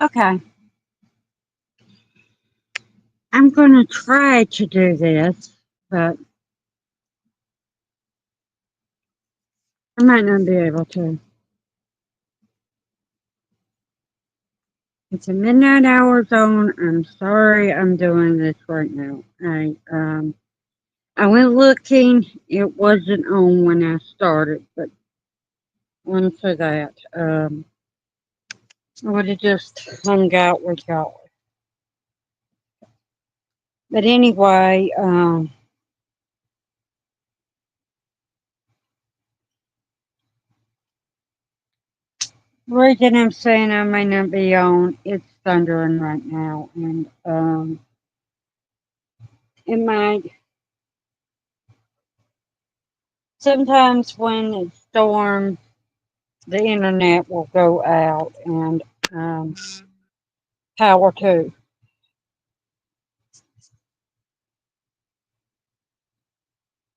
Okay, I'm going to try to do this, but I might not be able to. It's a midnight hour zone. I'm sorry I'm doing this right now. I went looking. It wasn't on when I started, but once for that, I would have just hung out with y'all. But anyway, the reason I'm saying I may not be on, it's thundering right now, and it might. Sometimes when it storms, the internet will go out and um, power too.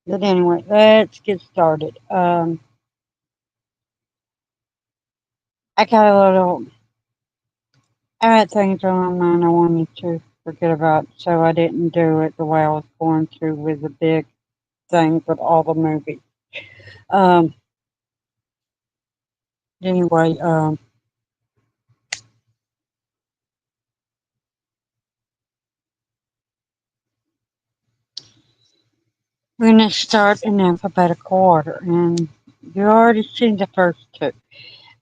But anyway, let's get started. I got a little, I had things on my mind I wanted to forget about, so I didn't do it the way I was going to with the big thing with all the movies. Um, anyway, we're going to start in alphabetical order, and you already seen the first two.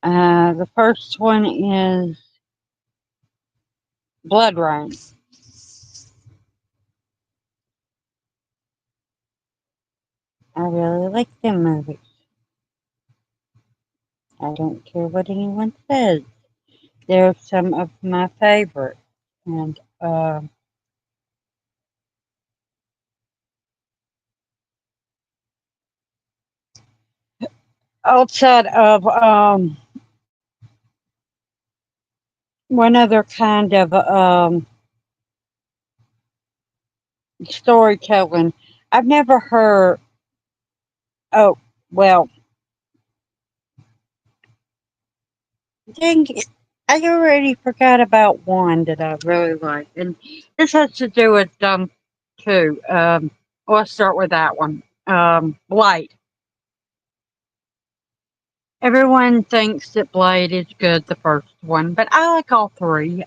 The first one is Blood Rain. I really like them movies. I don't care what anyone says. They're some of my favorites. And outside of one other kind of storytelling, I've never heard. Oh, well, dang it. I already forgot about one that I really like. And this has to do with Dumb 2. Let's start with that one. Blade. Everyone thinks that Blade is good, the first one, but I like all three.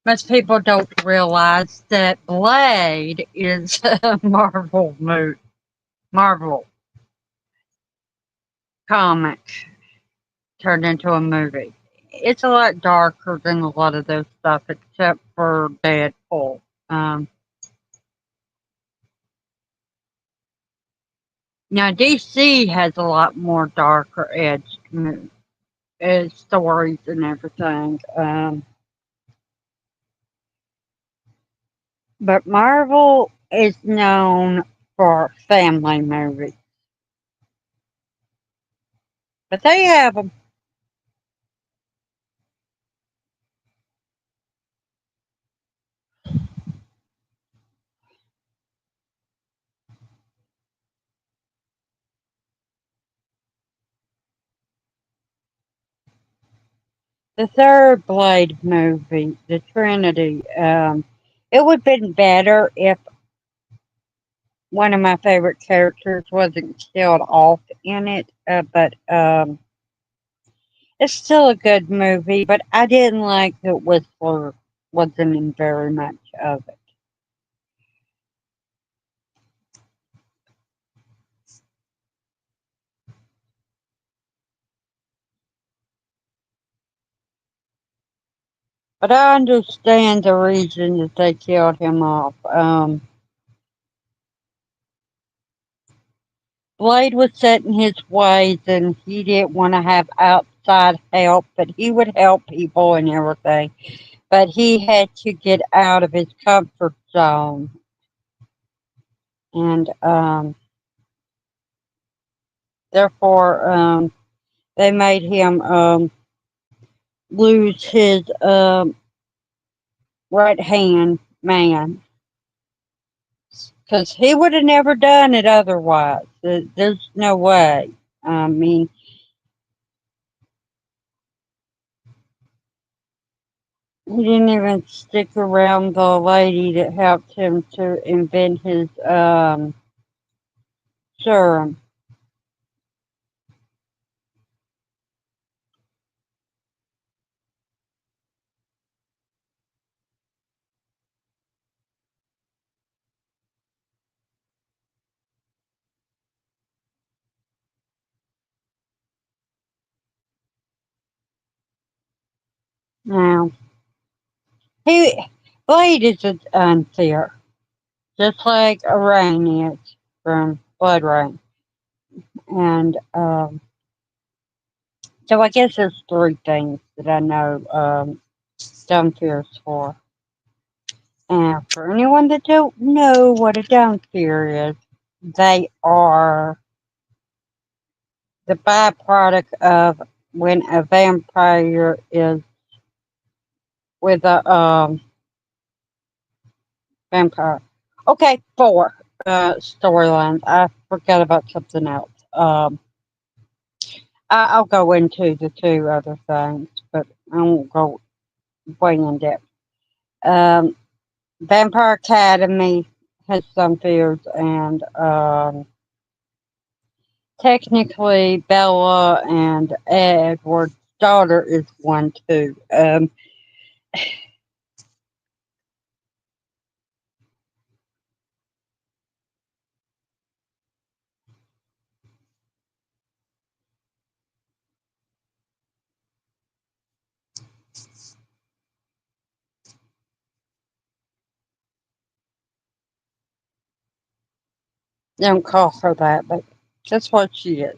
Most people don't realize that Blade is a Marvel comic turned into a movie. It's a lot darker than a lot of those stuff, except for Deadpool. Um, Now DC has a lot more darker edged stories and everything. But Marvel is known for family movies. But they have them. The third Blade movie, the Trinity, it would have been better if one of my favorite characters wasn't killed off in it. But it's still a good movie. But I didn't like that Whistler wasn't in very much of it. But I understand the reason that they killed him off. Blade was set in his ways and he didn't want to have outside help, but he would help people and everything. But he had to get out of his comfort zone. And therefore, they made him lose his right hand man. Because he would have never done it otherwise. There's no way. I mean, He didn't even stick around the lady that helped him to invent his serum. Now, he Blade is unfair, just like Rain is from Blood Rain. And so I guess there's three things that I know Dunfear is for. And for anyone that don't know what a Dunfear is, they are the byproduct of when a vampire is with a vampire. Okay, four storylines. I forgot about something else. I'll go into the two other things, but I won't go way in depth. Um, Vampire Academy has some fears, and technically Bella and Edward's daughter is one too. They don't call her that, but that's what she is.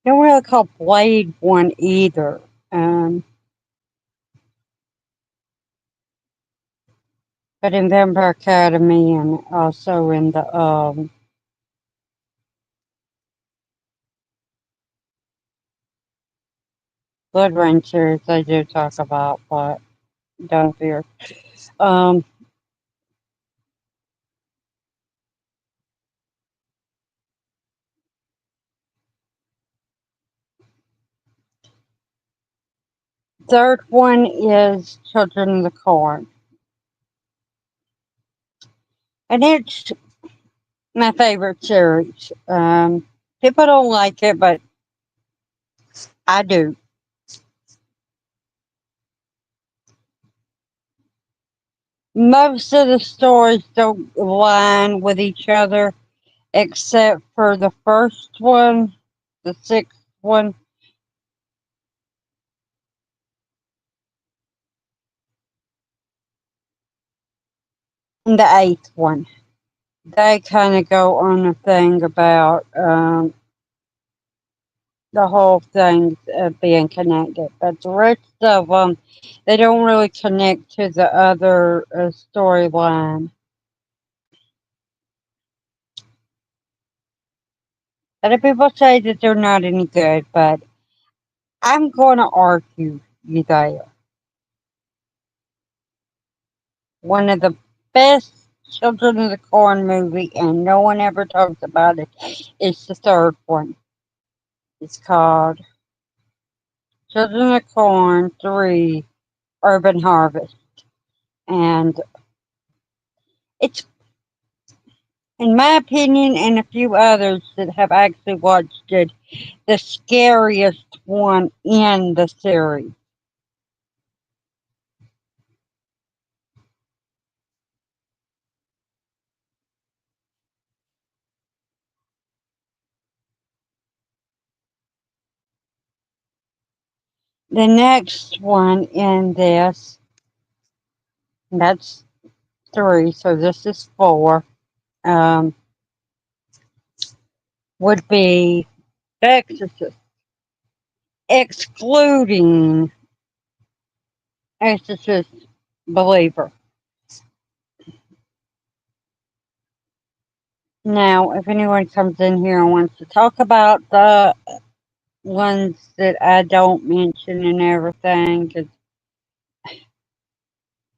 They don't really call Blade one either. Um, but in Vampire Academy and also in the Blood Rain series, they do talk about what don't fear. Um, third one is Children of the Corn, and it's my favorite series. People don't like it, but I do. Most of the stories don't align with each other, except for the first one, the sixth one, and the eighth one. They kind of go on a thing about the whole thing being connected, but the rest of them, they don't really connect to the other storyline. Other people say that they're not any good, but I'm going to argue you there. One of the best Children of the Corn movie, and no one ever talks about it, is the third one. It's called Children of the Corn 3 Urban Harvest. And it's, in my opinion, and a few others that have actually watched it, the scariest one in the series. The next one in this, that's three, so this is four, um, would be The Exorcist, excluding Exorcist Believer. Now, if anyone comes in here and wants to talk about the ones that I don't mention and everything, 'cause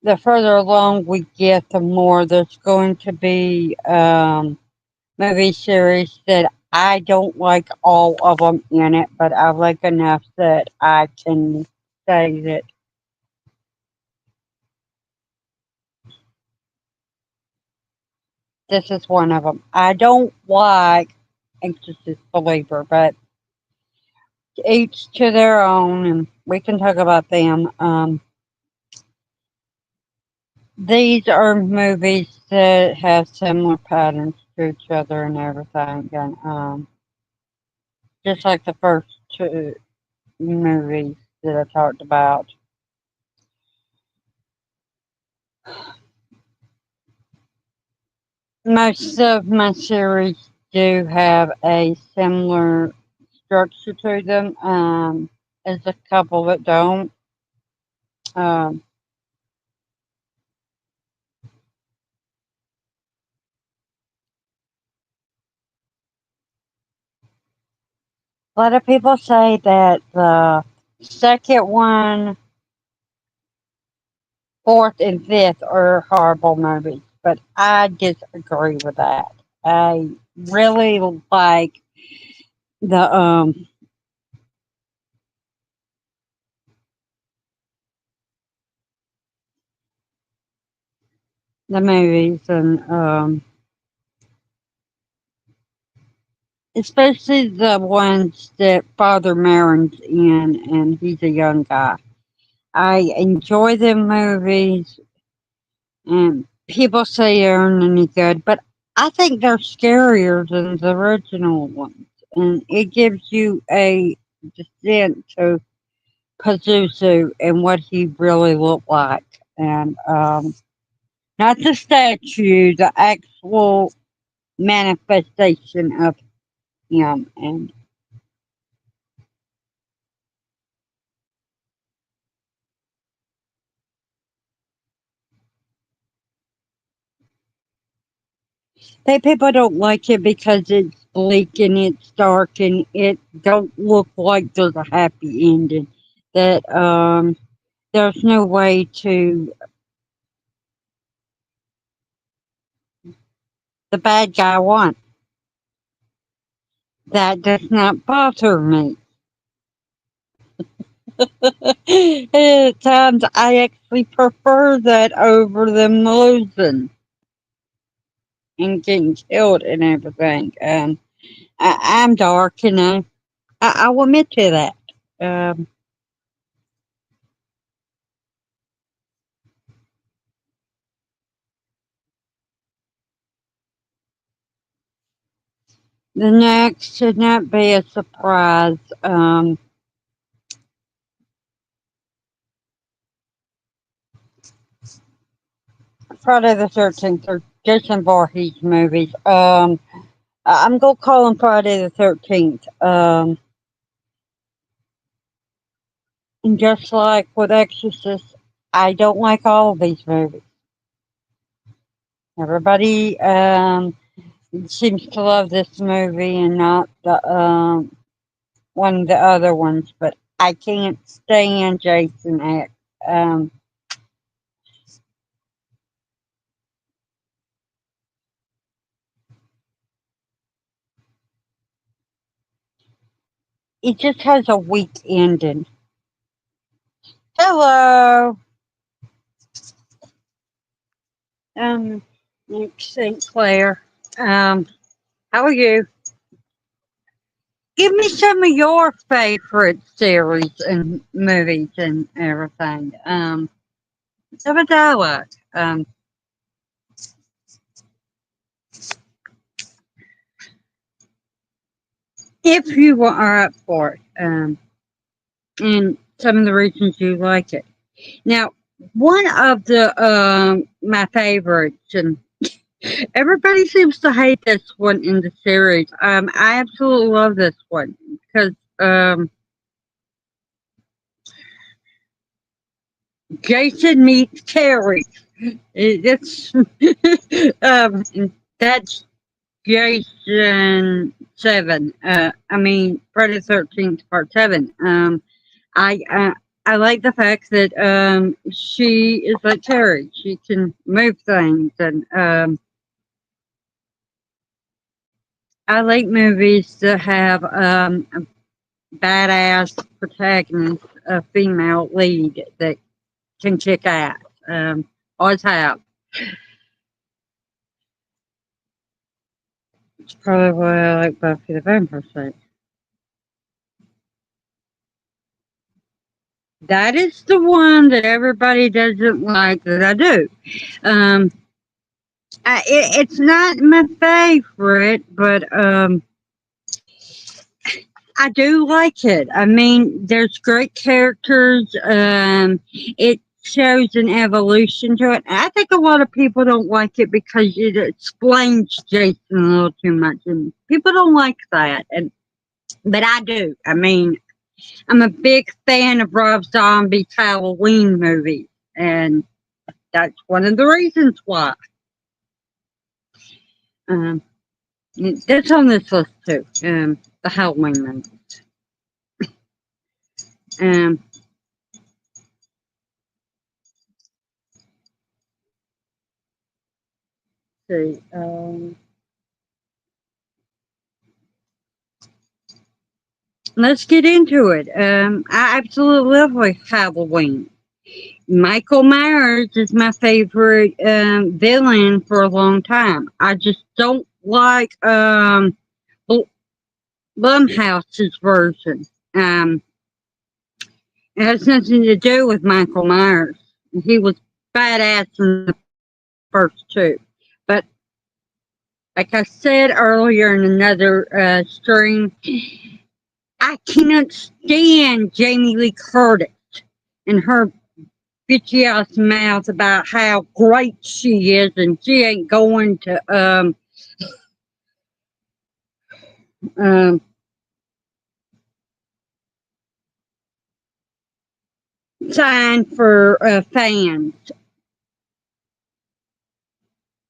the further along we get, the more there's going to be movie series that I don't like all of them in it, but I like enough that I can say that this is one of them. I don't like Exorcist Believer, but each to their own, and we can talk about them. These are movies that have similar patterns to each other and everything, and just like the first two movies that I talked about. Most of my series do have a similar structure to them. There's a couple that don't. Um, a lot of people say that the second one, fourth, and fifth are horrible movies, but I disagree with that. I really like the movies and especially the ones that Father Maron's in, and he's a young guy. I enjoy them movies, and people say they aren't any good, but I think they're scarier than the original ones, and it gives you a descent to Pazuzu and what he really looked like, and not the statue, the actual manifestation of him, and they people don't like it because it's bleak and it's dark and it don't look like there's a happy ending. That there's no way to the bad guy won. That does not bother me. At times I actually prefer that over them losing and getting killed and everything. I'm dark, you know. I will admit to that. Um, the next should not be a surprise. Friday the 13th or Jason Voorhees movies. I'm gonna call them Friday the 13th. And just like with Exorcist, I don't like all of these movies. Everybody seems to love this movie and not the one of the other ones, but I can't stand Jason X. Um, it just has a weak ending. Hello, um, Nick St. Clair. How are you? Give me some of your favorite series and movies and everything. Have a dialogue. If you are up for it, and some of the reasons you like it. Now, one of the my favorites, and everybody seems to hate this one in the series. I absolutely love this one because Jason meets Carrie. It's that's Jason 7. I mean Friday the 13th Part 7. I I like the fact that she is like Terry. She can move things, and I like movies that have a badass protagonist, a female lead that can kick ass. Always have. It's probably why I like Buffy the Vampire Slayer. That is the one that everybody doesn't like that I do. Um, it's not my favorite, but I do like it. I mean, there's great characters. It shows an evolution to it. I think a lot of people don't like it because it explains Jason a little too much, and people don't like that. And but I do. I mean, I'm a big fan of Rob Zombie's Halloween movies, and that's one of the reasons why. Um, that's on this list too. The Halloween movies. Um, see. Let's get into it. I absolutely love Halloween. Michael Myers is my favorite villain for a long time. I just don't like Blumhouse's version. Um, it has nothing to do with Michael Myers. He was badass in the first two. But like I said earlier in another stream, I cannot stand Jamie Lee Curtis and her bitchy ass mouth about how great she is and she ain't going to um, sign for fans.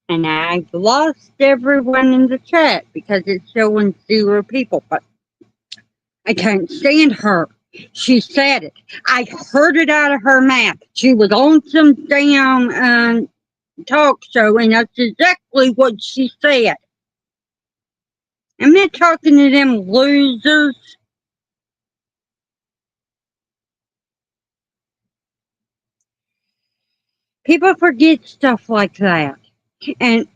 And I've lost everyone in the chat because it's showing 0 people, but I can't stand her. She said it. I heard it out of her mouth. She was on some damn talk show, and that's exactly what she said. I'm not talking to them losers. People forget stuff like that. And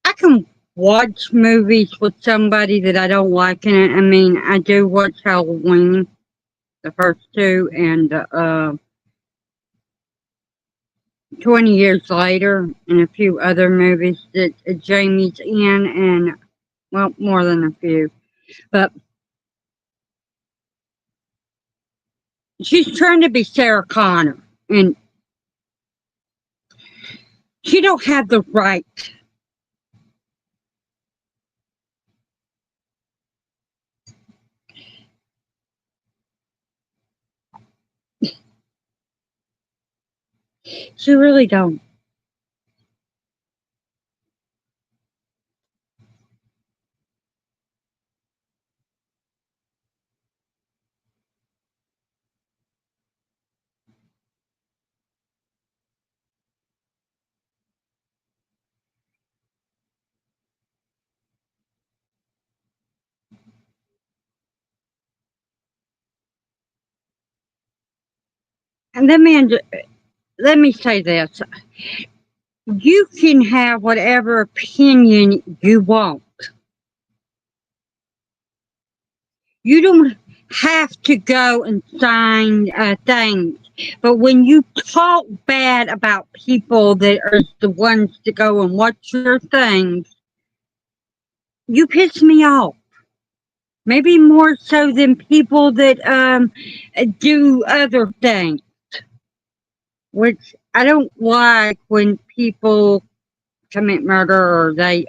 I can watch movies with somebody that I don't like in it. I mean, I do watch Halloween, the first two, and 20 years later, and a few other movies that Jamie's in, and well, more than a few. But she's trying to be Sarah Connor, and she don't have the right. She really don't. And let me say this: you can have whatever opinion you want. You don't have to go and sign things. But when you talk bad about people that are the ones to go and watch your things, you piss me off. Maybe more so than people that do other things, which I don't like when people commit murder or they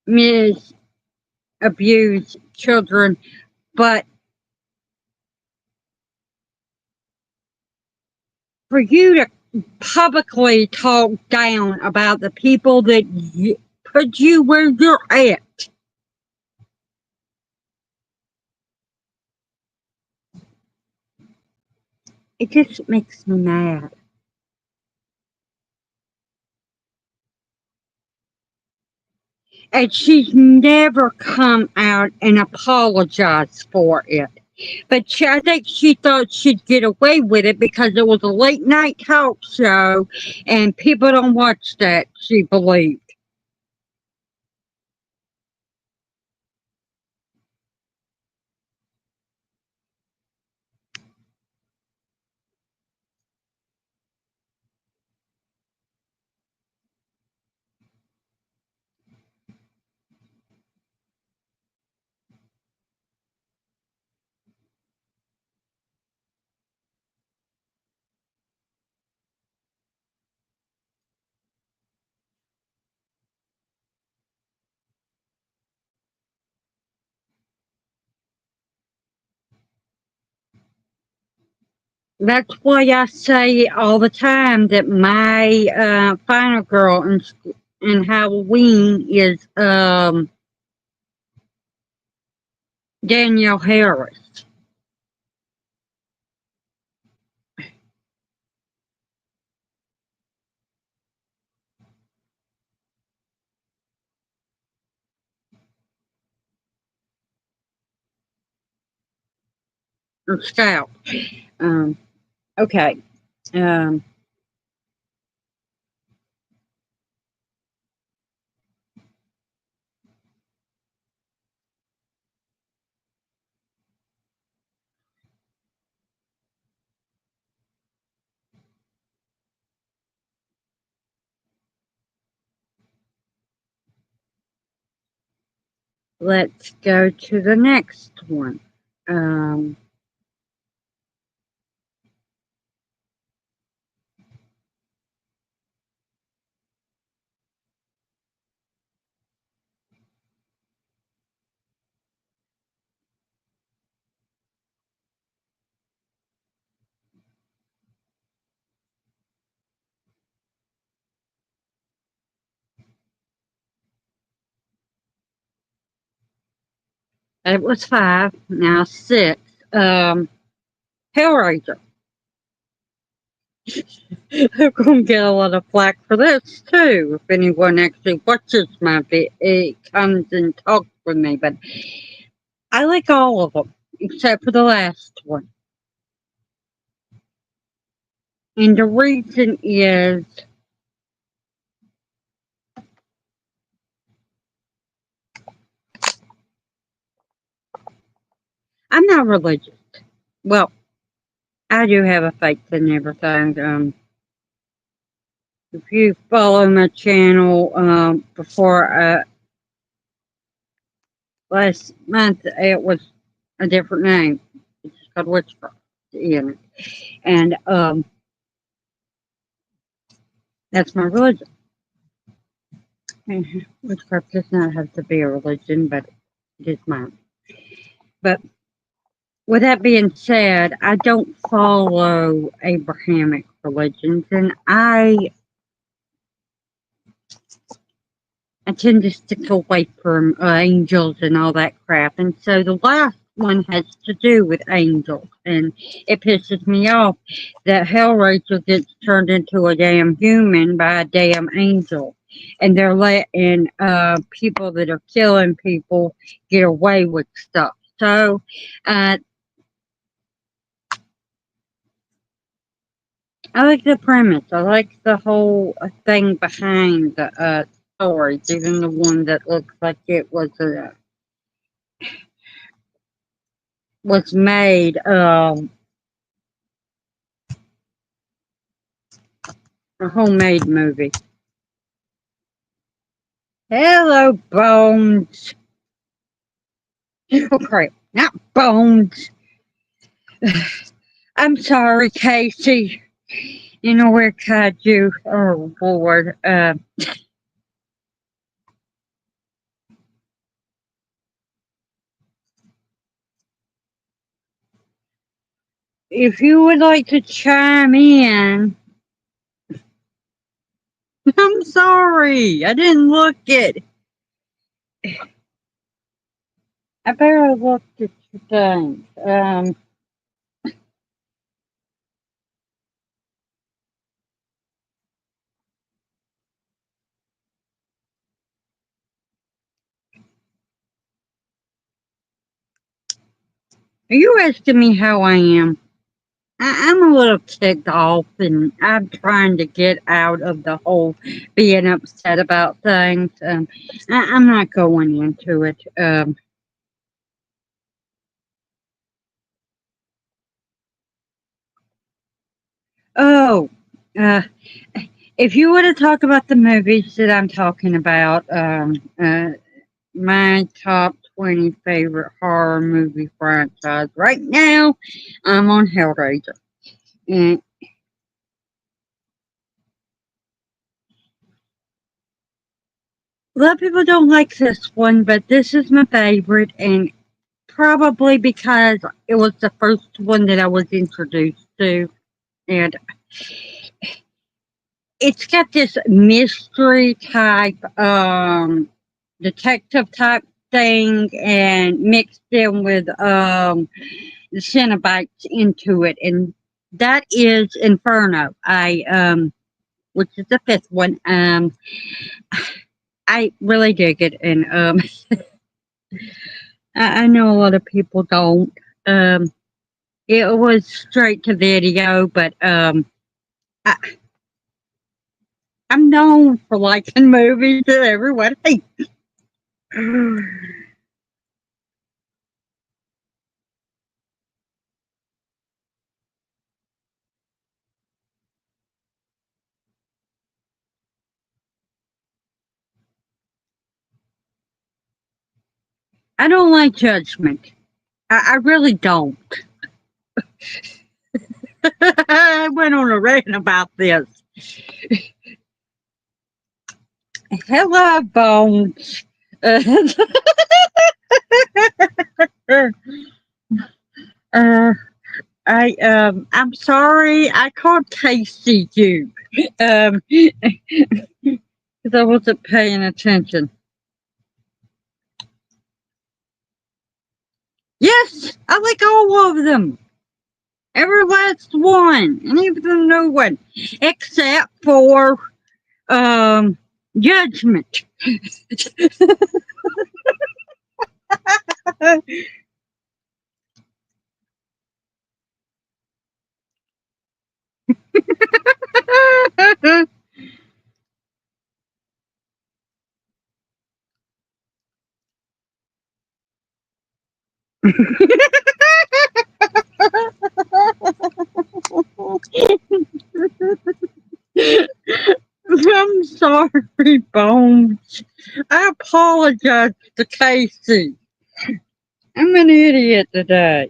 misabuse children. But for you to publicly talk down about the people that put you where you're at, it just makes me mad. and she's never come out and apologized for it. But I think she thought she'd get away with it because it was a late night talk show and people don't watch that, she believed. That's why I say all the time that my final girl in Halloween is Danielle Harris. Or Scout. Um, okay. Um, let's go to the next one. Um, it was five, now six. Hellraiser. I'm going to get a lot of flack for this too. If anyone actually watches my it comes and talks with me, but I like all of them except for the last one. And the reason is I'm not religious. Well, I do have a faith and everything. If you follow my channel before last month, it was a different name. It's called Witchcraft. Yeah. And that's my religion. Witchcraft does not have to be a religion, but it is mine. But with that being said, I don't follow Abrahamic religions, and I tend to stick away from angels and all that crap. And so the last one has to do with angels, and it pisses me off that Hellraiser gets turned into a damn human by a damn angel, and they're letting people that are killing people get away with stuff. So uh, I like the premise. I like the whole thing behind the stories, even the one that looks like it was made a homemade movie. Hello, Bones. Oh crap, not Bones. I'm sorry, Casey. You know where Kaiju? Oh Lord. If you would like to chime in, I'm sorry. I didn't look it. I better look at your things. Are you asking me how I am? I'm a little ticked off, and I'm trying to get out of the whole being upset about things. I'm not going into it. Oh, uh, if you were to talk about the movies that I'm talking about, my top 20 favorite horror movie franchise right now, I'm on Hellraiser. And a lot of people don't like this one, but this is my favorite, and probably because it was the first one that I was introduced to. And it's got this mystery type, detective type thing, and mixed in with the Cenobites into it, and that is Inferno. Which is the fifth one. I really dig it, and I know a lot of people don't. Um, it was straight to video, but I, I'm known for liking movies that everyone hates. I don't like judgment. I really don't. I went on a rant about this. Hello, Bones. Uh, I'm sorry. I called Casey you. Because I wasn't paying attention. Yes, I like all of them. Every last one, and even the new one, except for Judgment. I'm sorry, Bones. I apologize to Casey. I'm an idiot today.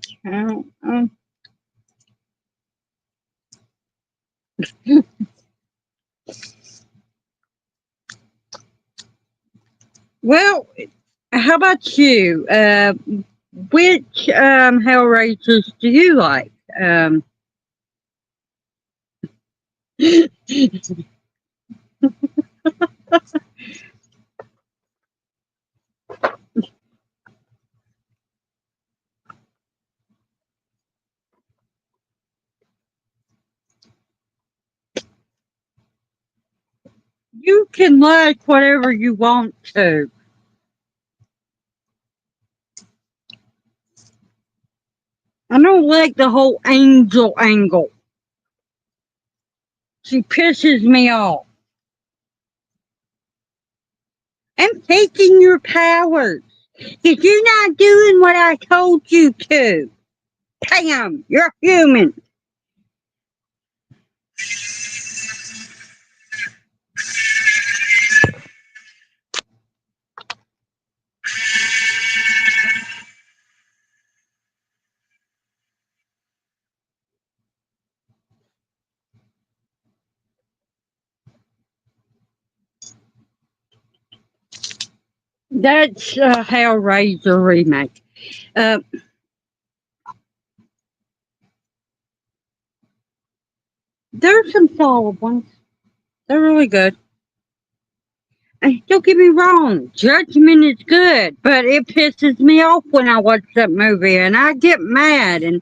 Well, how about you? Which Hellraisers do you like? Um, you can like whatever you want to. I don't like the whole angel angle. She pisses me off. I'm taking your powers. Because you're not doing what I told you to. Damn, you're human. That's a Hellraiser remake. Uh, there's some solid ones. They're really good. Don't get me wrong, Judgment is good, but it pisses me off when I watch that movie, and I get mad. And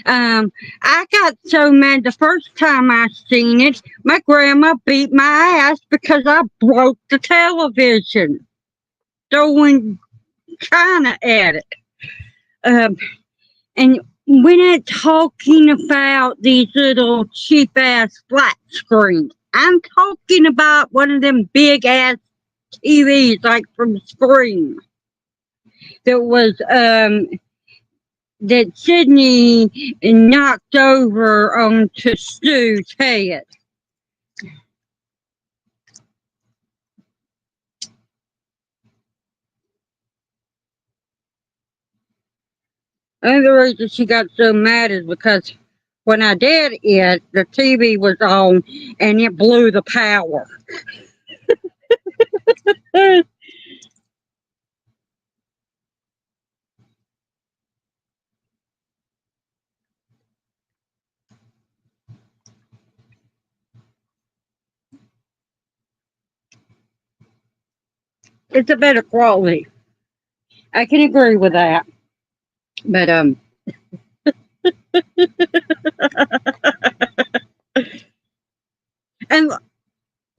I got so mad the first time I seen it. My grandma beat my ass because I broke the television throwing China at it. Um, And we're not talking about these little cheap ass flat screens. I'm talking about one of them big ass TVs like from Scream that was that Sydney knocked over onto Stu's head. And the reason she got so mad is because when I did it, the TV was on and it blew the power. It's a better quality. I can agree with that. But and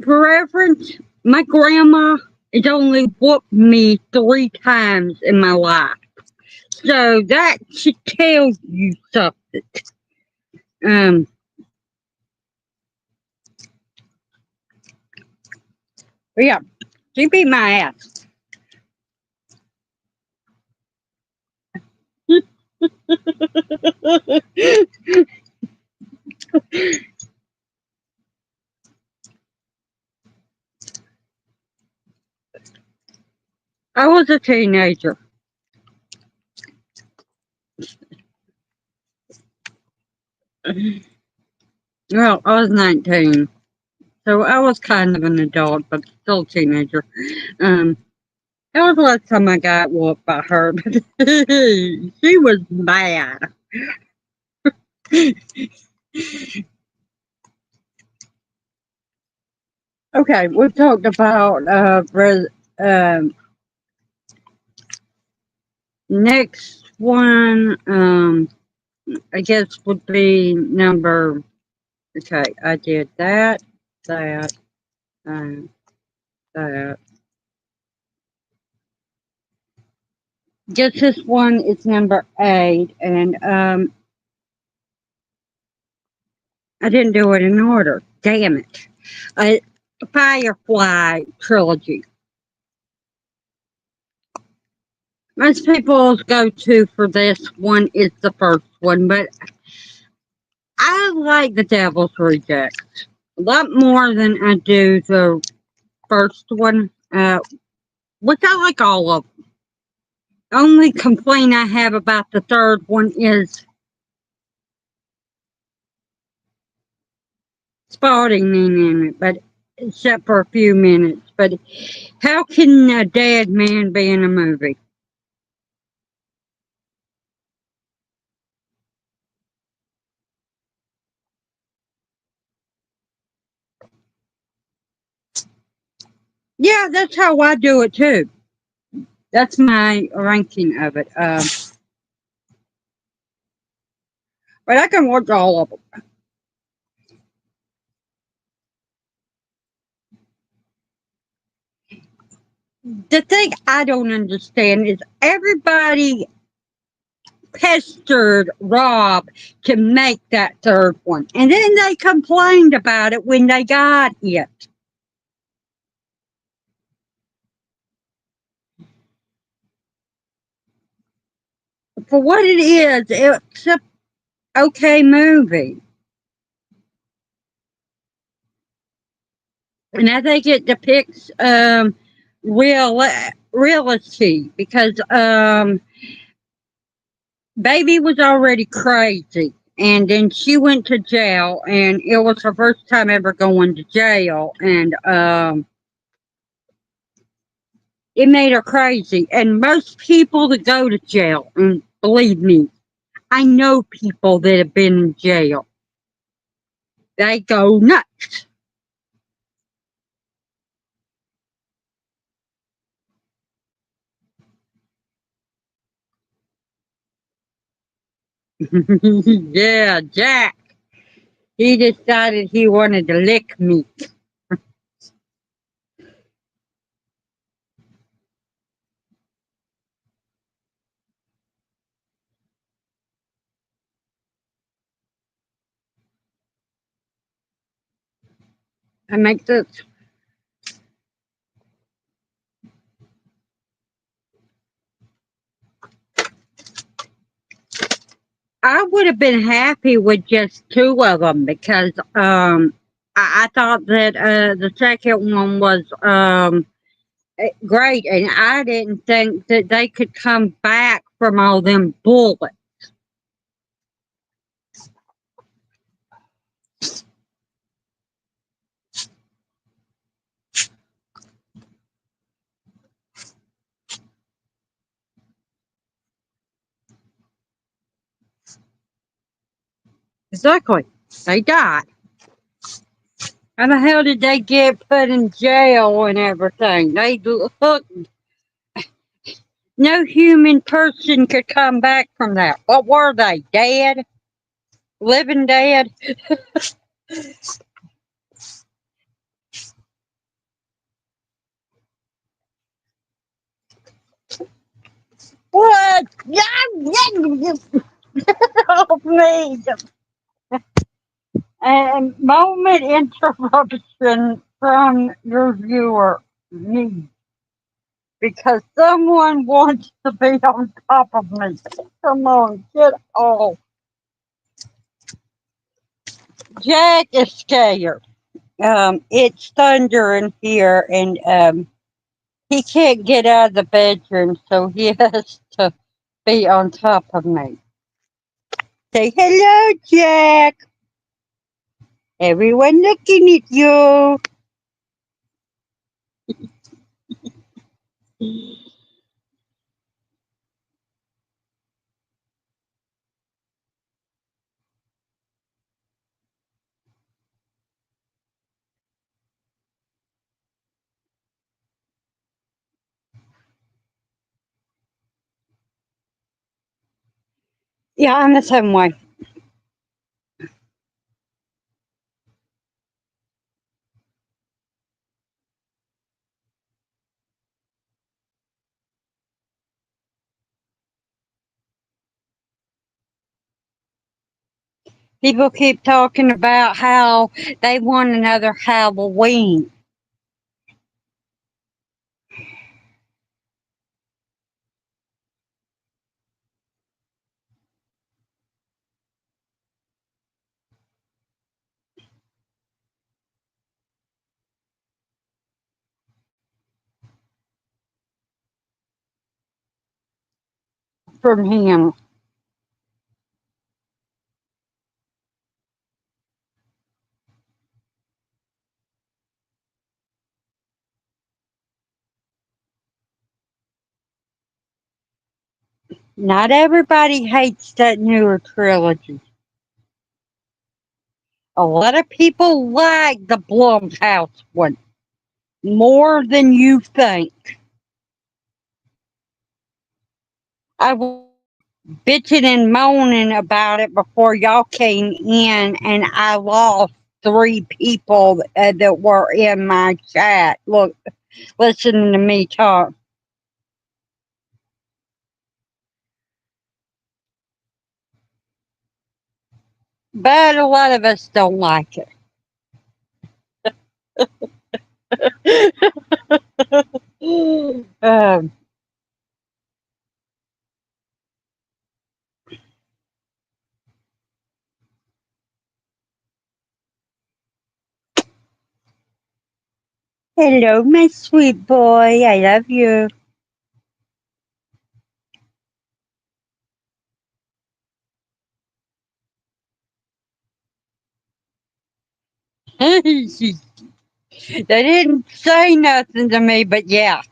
for reference, my grandma has only whooped me 3 times in my life. So that should tell you something. Um, but yeah, she beat my ass. I was a teenager. Well, I was 19. So I was kind of an adult, but still a teenager. Um, that was the last time I got whooped by her, but she was bad. Okay, we talked about next one. I guess would be number. Okay, I did that, that, that. Guess this one is number 8, and I didn't do it in order. Damn it! I Firefly trilogy. Most people's go to for this one is the first one, but I like the Devil's Rejects a lot more than I do the first one, which I like all of them. Only complaint I have about the third one is spotting in it, but except for a few minutes. But how can a dead man be in a movie? Yeah, that's how I do it too. That's my ranking of it. But I can watch all of them. The thing I don't understand is everybody pestered Rob to make that third one, and then they complained about it when they got it. For what it is, it's a okay movie, and I think it depicts real reality because baby was already crazy. And then she went to jail, and it was her first time ever going to jail. And it made her crazy. And most people that go to jail, and believe me, I know people that have been in jail, they go nuts. Yeah, Jack. He decided he wanted to lick me. That makes sense. I would have been happy with just two of them because I thought that the second one was great, and I didn't think that they could come back from all them bullets. Exactly. They died. How the hell did they get put in jail and everything? They look, no human person could come back from that. What were they? Dead? Living dead? What? Oh, me. And moment interruption from your viewer, me, because someone wants to be on top of me. Come on, get off. Jack is scared. It's thunder in here, and he can't get out of the bedroom, so he has to be on top of me. Say hello, Jack. Everyone looking at you. Yeah, I'm the same way. People keep talking about how they want another Halloween from him. Not everybody hates that newer trilogy. A lot of people like the Blumhouse one more than you think. I was bitching and moaning about it before y'all came in, and I lost three people that were in my chat. Look, listening to me talk. But a lot of us don't like it. Hello, my sweet boy. I love you. They didn't say nothing to me, but yeah.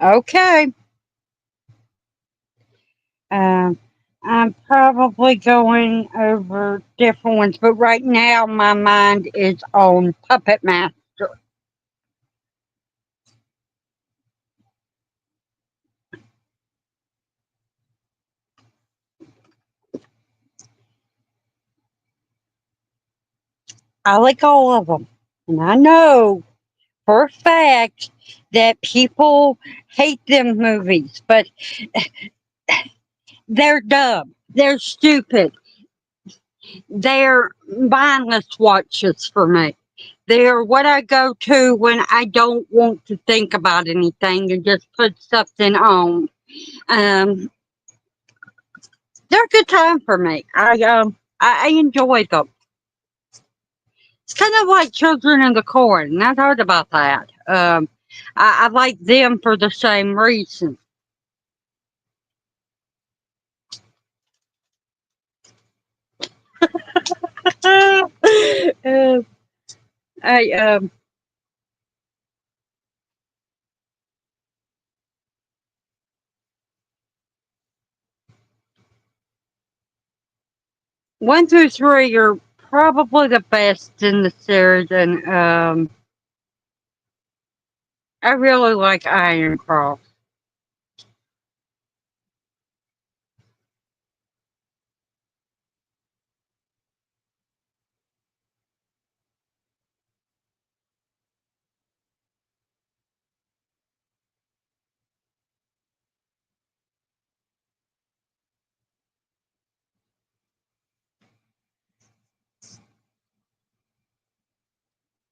Okay. Um, I'm probably going over different ones, but right now my mind is on Puppet Master. I like all of them. And I know for a fact that people hate them movies, but they're dumb. They're stupid. They're mindless watches for me. They're what I go to when I don't want to think about anything and just put something on. Um, they're a good time for me. I enjoy them. It's kind of like Children in the Corn. I've heard about that. I like them for the same reason. uh, I 1 through 3 are probably the best in the series, and I really like Iron Cross.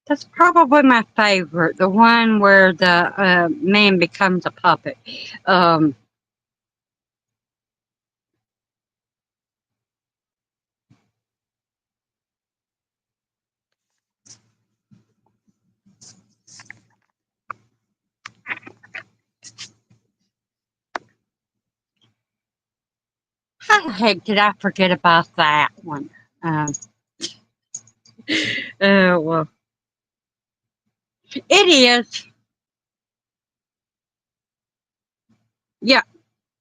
That's probably my favorite, the one where the man becomes a puppet. Um, how the heck did I forget about that one? Um, well, it is. Yeah,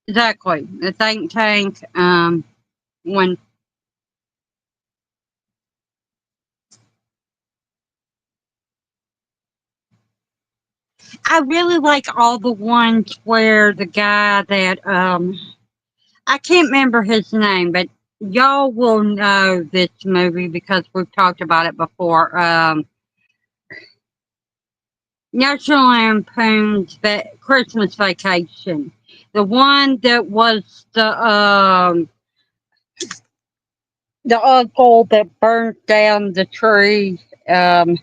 exactly. The think tank. When I really like all the ones where the guy that I can't remember his name, but y'all will know this movie because we've talked about it before. National Lampoon's Christmas Vacation. The one that was the uncle that burnt down the tree. Um,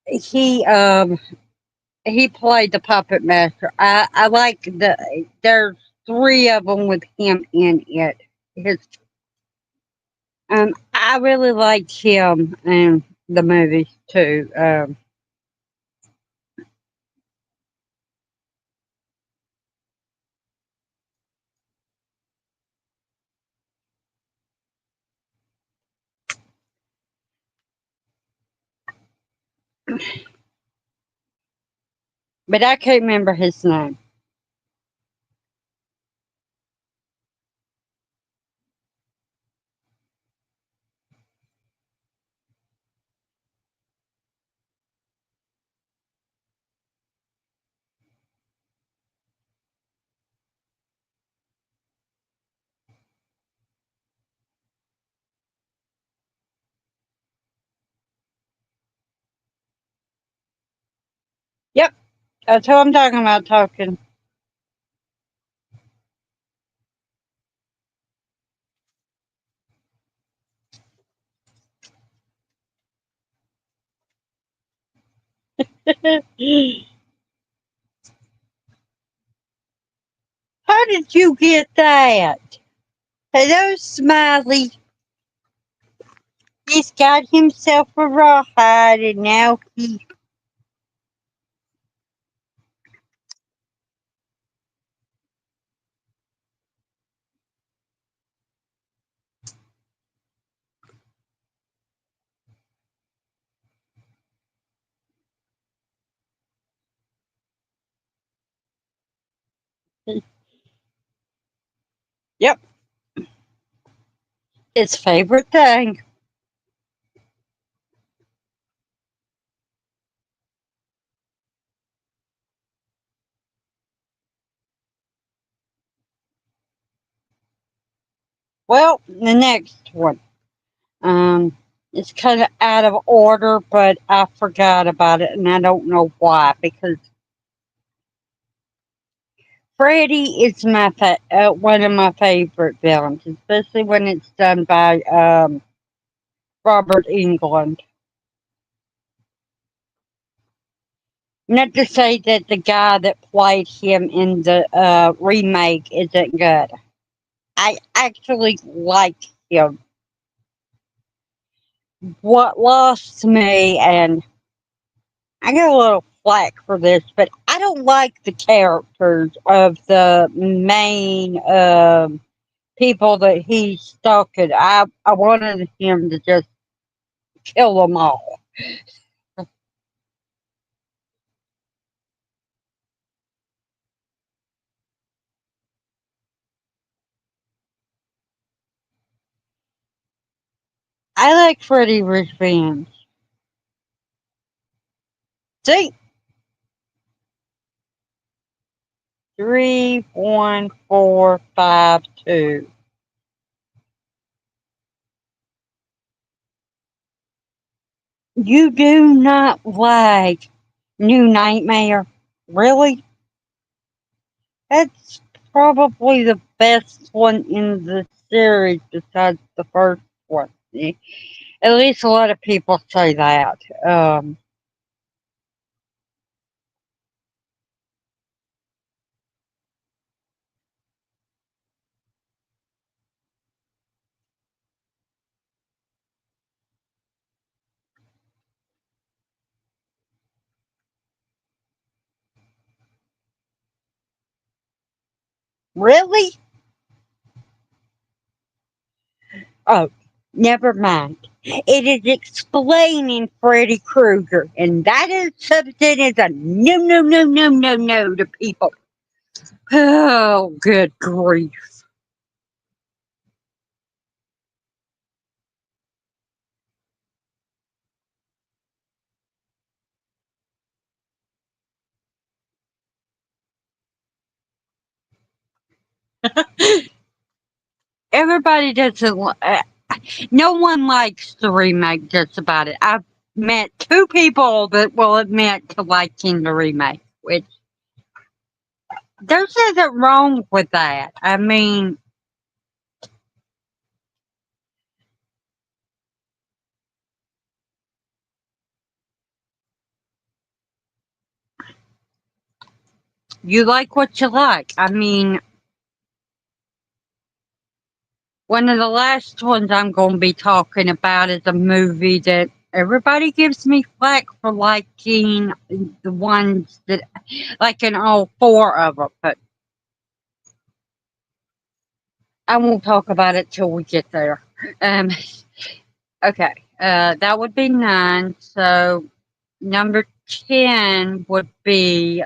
he um, he played the puppet master. I like there's 3 of them with him in it. His I really liked him in the movies too. But I can't remember his name. Yep, that's who I'm talking about. Talking. How did you get that? Hello, Smiley. He's got himself a rawhide and now he. Yep, his favorite thing. Well, the next one. Um, it's kind of out of order, but I forgot about it, and I don't know why. Because Freddy is one of my favorite villains, especially when it's done by Robert England. Not to say that the guy that played him in the remake isn't good. I actually like him. What lost me, and I get a little flack for this, but I don't like the characters of the main people that he's stalking. I wanted him to just kill them all. I like Freddy Revenge. See, 31452. You do not like New Nightmare, really? That's probably the best one in the series besides the first one. At least a lot of people say that. Really? Oh, never mind. It is explaining Freddy Krueger, and that is something is a no, no, no, no, no, no to people. Oh, good grief. Everybody doesn't. No one likes the remake. Just about it. I've met two people that will admit to liking the remake, which there's nothing wrong with that. I mean, you like what you like. I mean, one of the last ones I'm going to be talking about is a movie that everybody gives me flack for liking the ones that, like in all four of them, but I won't talk about it till we get there. Um, okay, that would be nine. So number 10 would be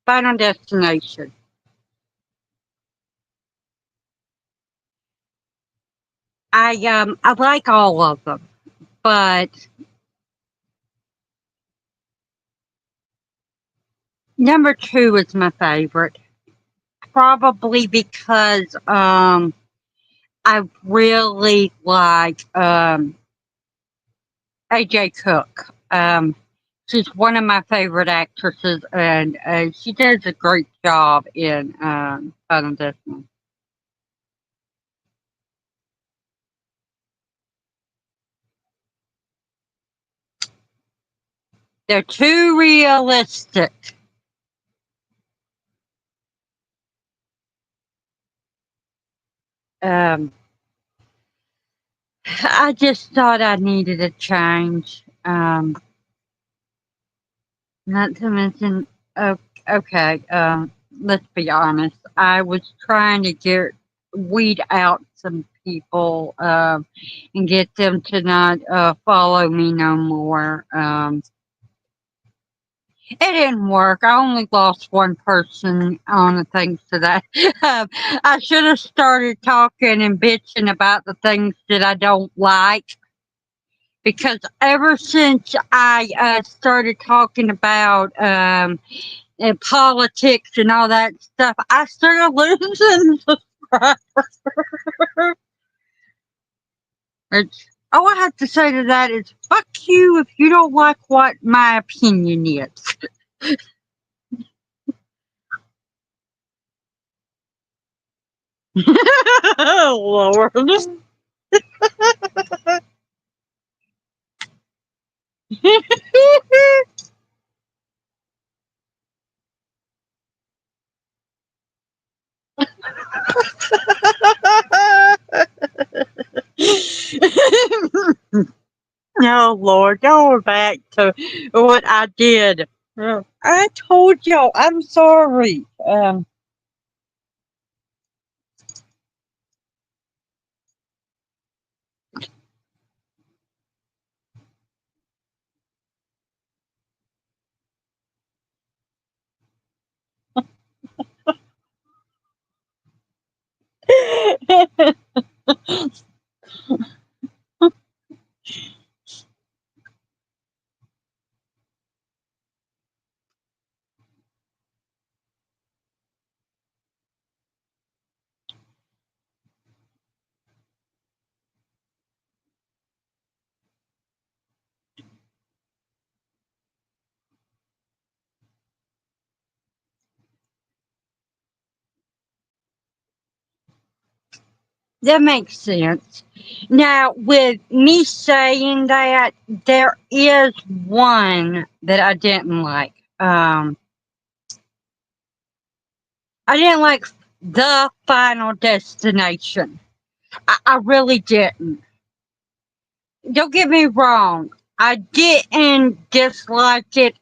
Final Destination. I like all of them, but number two is my favorite. Probably because I really like AJ Cook. She's one of my favorite actresses, and she does a great job in Final Destination. They're too realistic. Um, I just thought I needed a change. Not to mention, okay, let's be honest. I was trying to get weed out some people and get them to not follow me no more. It didn't work. I only lost one person on the things today. I should have started talking and bitching about the things that I don't like because ever since I started talking about politics and all that stuff, I started losing subscribers. All I have to say to that is fuck you if you don't like what my opinion is. Lord. Oh Lord, going back to what I did. I told y'all I'm sorry. That makes sense. Now, with me saying that, there is one that I didn't like. I didn't like the Final Destination. I really didn't. Don't get me wrong. I didn't dislike it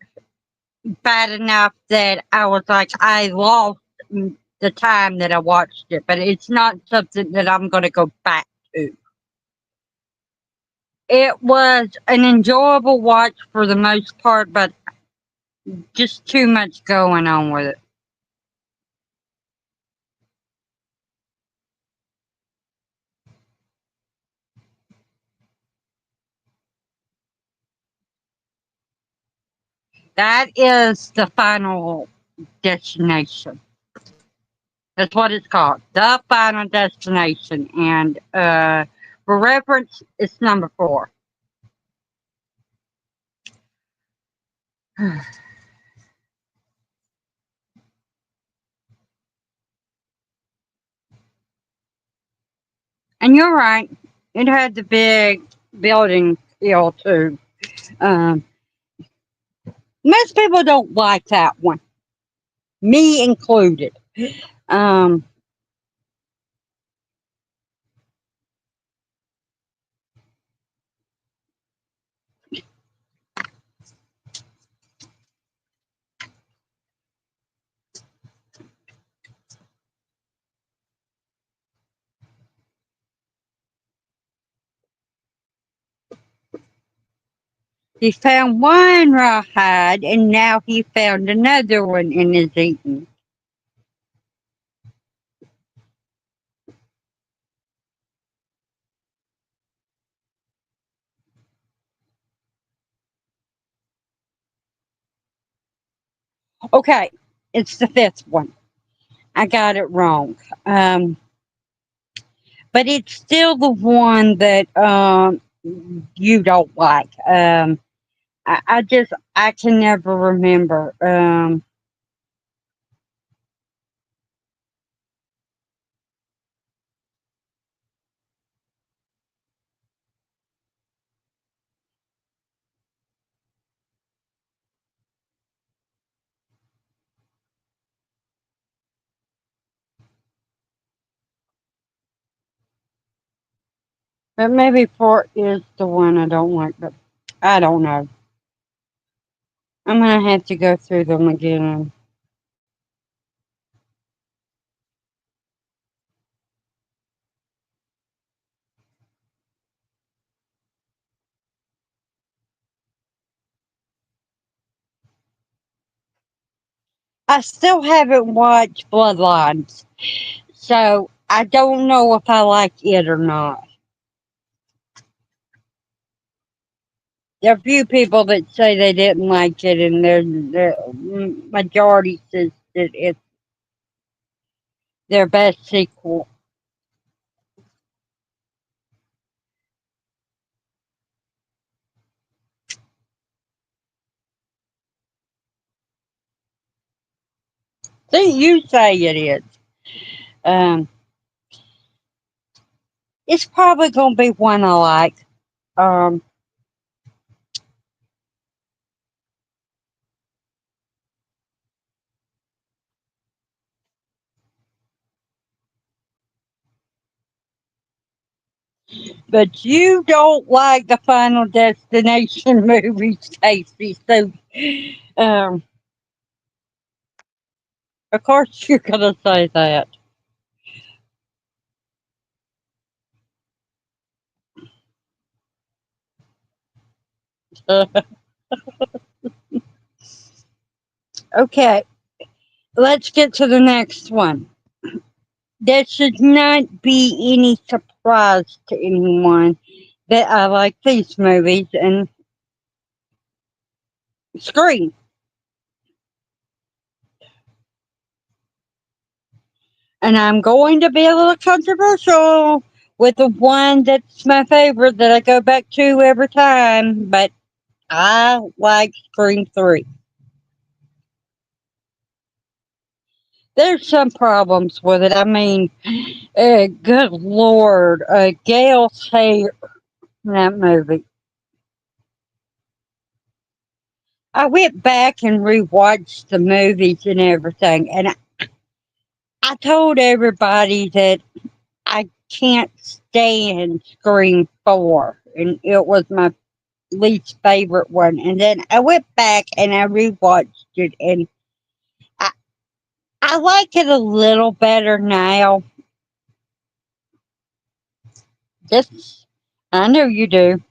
bad enough that I was like, I lost the time that I watched it, but it's not something that I'm going to go back to. It was an enjoyable watch for the most part, but just too much going on with it. That is the Final Destination. That's what it's called. The Final Destination. And for reference, it's number 4. And you're right. It had the big building feel too. Um, Most people don't like that one, me included. Um, he found one rawhide, and now he found another one and is eating. Okay, it's the 5th one. I got it wrong. But it's still the one that you don't like. I can never remember. But maybe 4 is the one I don't like, but I don't know. I'm gonna have to go through them again. I still haven't watched Bloodlines, so I don't know if I like it or not. There are a few people that say they didn't like it, and the majority says that it's their best sequel. See, you say it is. Um, it's probably going to be one I like. Um, but you don't like the Final Destination movies, Casey. So, um, of course, you're going to say that. Okay, let's get to the next one. There should not be any surprise to anyone that I like these movies and Scream. And I'm going to be a little controversial with the one that's my favorite that I go back to every time, but I like Scream 3. There's some problems with it. I mean, good lord, Gail's hair in that movie. I went back and rewatched the movies and everything, and I told everybody that I can't stand Scream 4, and it was my least favorite one. And then I went back and I rewatched it, and I, I like it a little better now. Just, I know you do.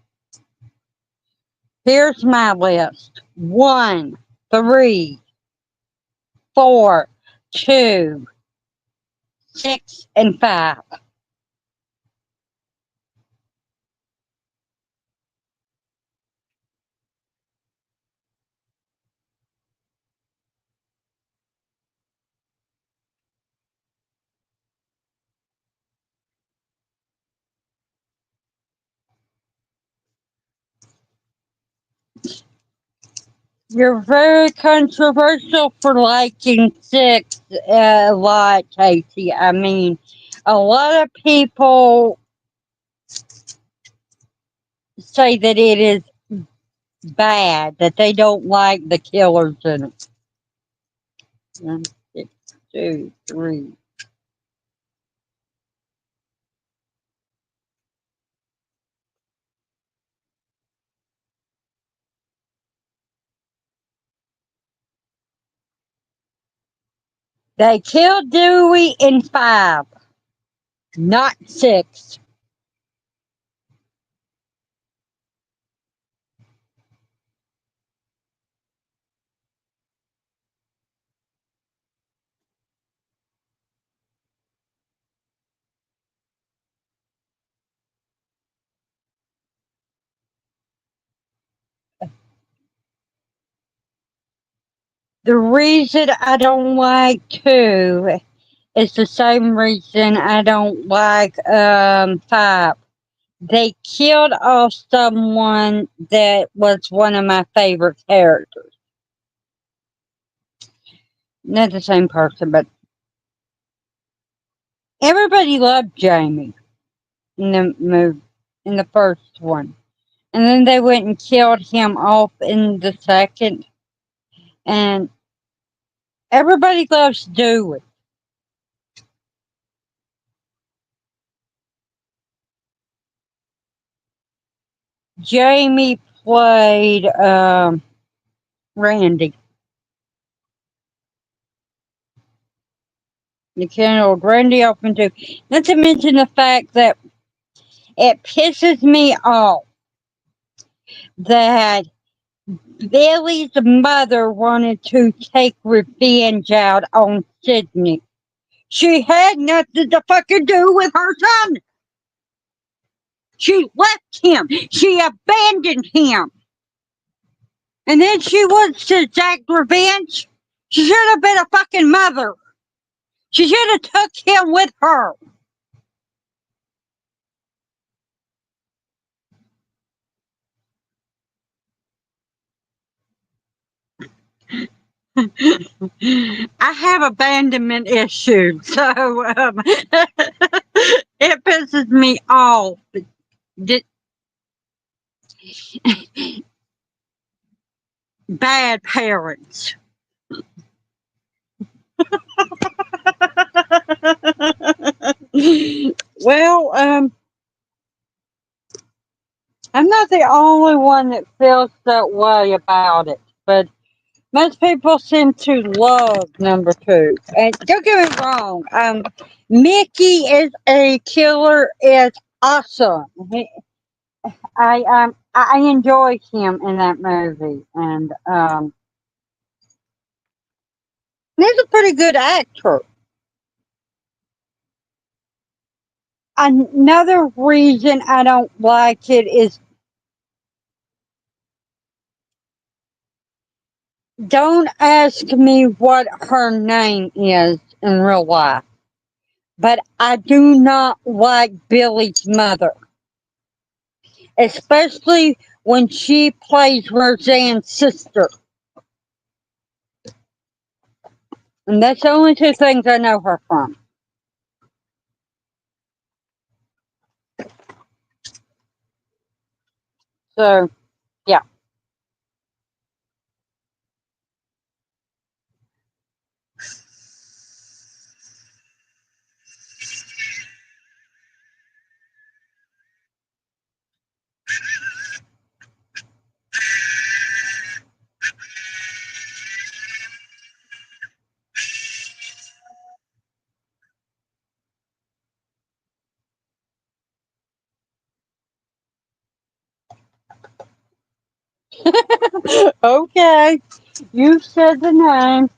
Here's my list: one, three, four, two, six, and five. You're very controversial for liking six a lot, Casey. I mean, a lot of people say that it is bad, that they don't like the killers in it. One, six, two, three. They killed Dewey in five, not six. The reason I don't like two is the same reason I don't like five. They killed off someone that was one of my favorite characters. Not the same person, but everybody loved Jamie in the movie, in the first one. And then they went and killed him off in the second. And everybody loves Dewey. Jamie played Randy. You killed Randy off into. Not to mention the fact that it pisses me off that Billy's mother wanted to take revenge out on Sydney. She had nothing to fucking do with her son. She left him. She abandoned him. And then she wants to exact revenge. She should have been a fucking mother. She should have took him with her. I have abandonment issues, so it pisses me off. Bad parents. Well, I'm not the only one that feels that way about it, but most people seem to love number two. And don't get me wrong, Mickey is a killer is awesome. I enjoy him in that movie, and he's a pretty good actor. Another reason I don't like it is don't ask me what her name is in real life, but I do not like Billy's mother, especially when she plays Roseanne's sister. And that's the only two things I know her from. So, yeah. Okay, you said the name.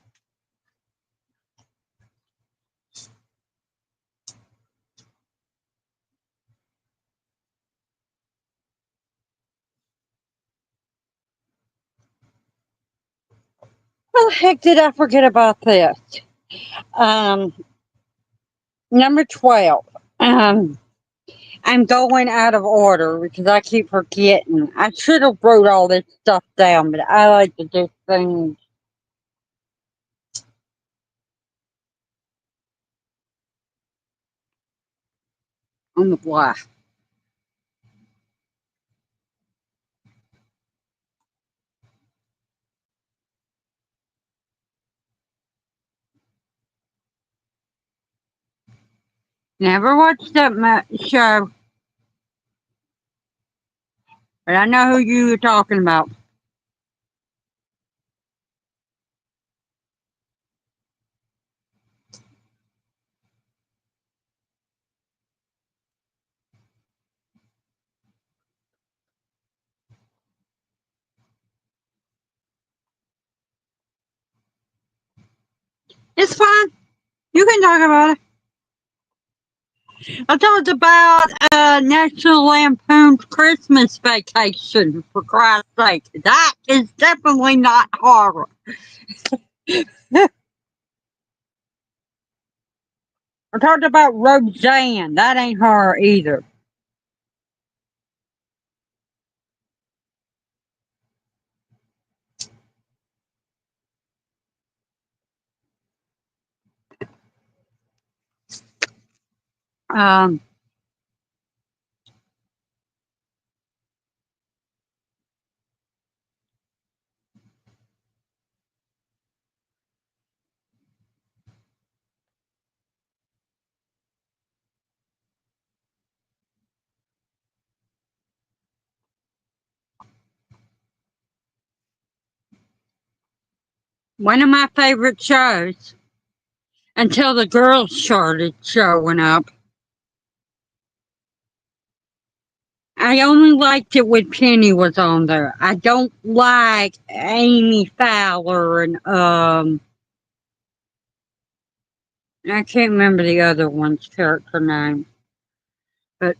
How the heck did I forget about this? Um, Number 12. Um, I'm going out of order because I keep forgetting. I should have wrote all this stuff down, but I like to do things on the fly. Never watched that show, but I know who you're talking about. It's fine. You can talk about it. I talked about National Lampoon's Christmas Vacation, for Christ's sake. That is definitely not horror. I talked about Roseanne. That ain't horror either. Um, One of my favorite shows until the girls started showing up. I only liked it when Penny was on there. I don't like Amy Fowler and I can't remember the other one's character name. But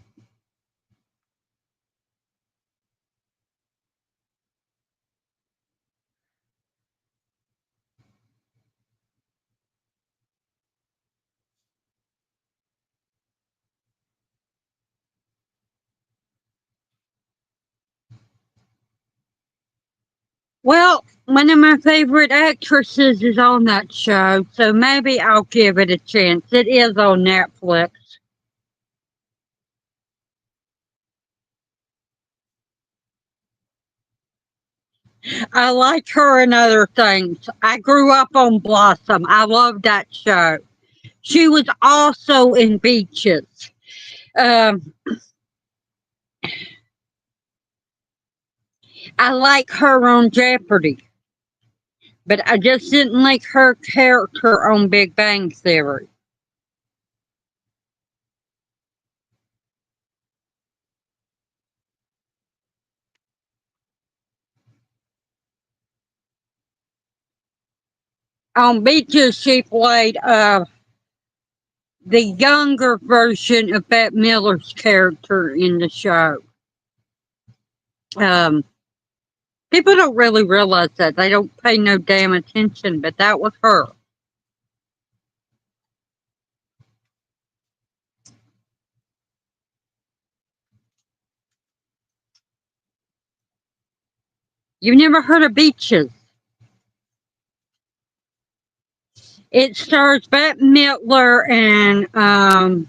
well, one of my favorite actresses is on that show, so maybe I'll give it a chance. It is on Netflix. I like her in other things. I grew up on Blossom. I love that show. She was also in Beaches. Um, I like her on Jeopardy, but I just didn't like her character on Big Bang Theory. On Beaches, she played the younger version of Bette Miller's character in the show. Um, People don't really realize that. They don't pay no damn attention, but that was her. You've never heard of Beaches? It stars Bette Midler and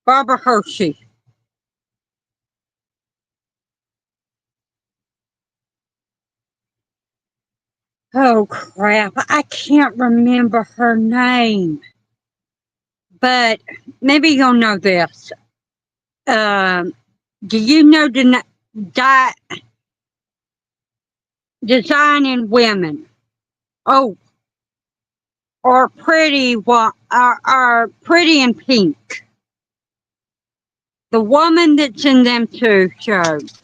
Barbara Hershey. Oh crap! I can't remember her name, but maybe you'll know this. Um, do you know designing women? Oh, or or Pretty in Pink. The woman that's in them two shows.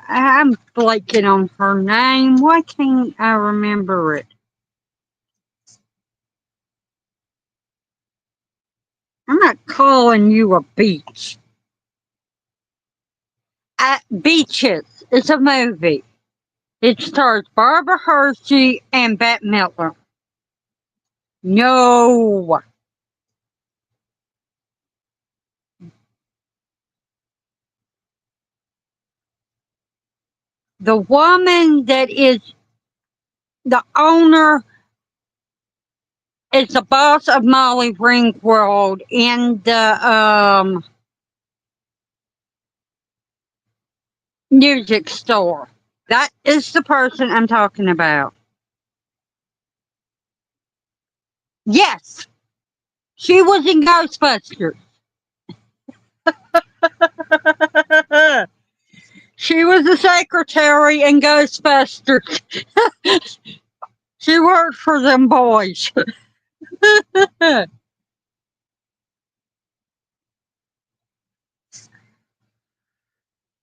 I'm blanking on her name. Why can't I remember it? I'm not calling you a beach. Beaches. It's a movie. It stars Barbara Hershey and Bette Midler. No. The woman that is the owner is the boss of Molly Ringwald in the music store. That is the person I'm talking about. Yes, she was in Ghostbusters. She was the secretary in Ghostbusters. She worked for them boys.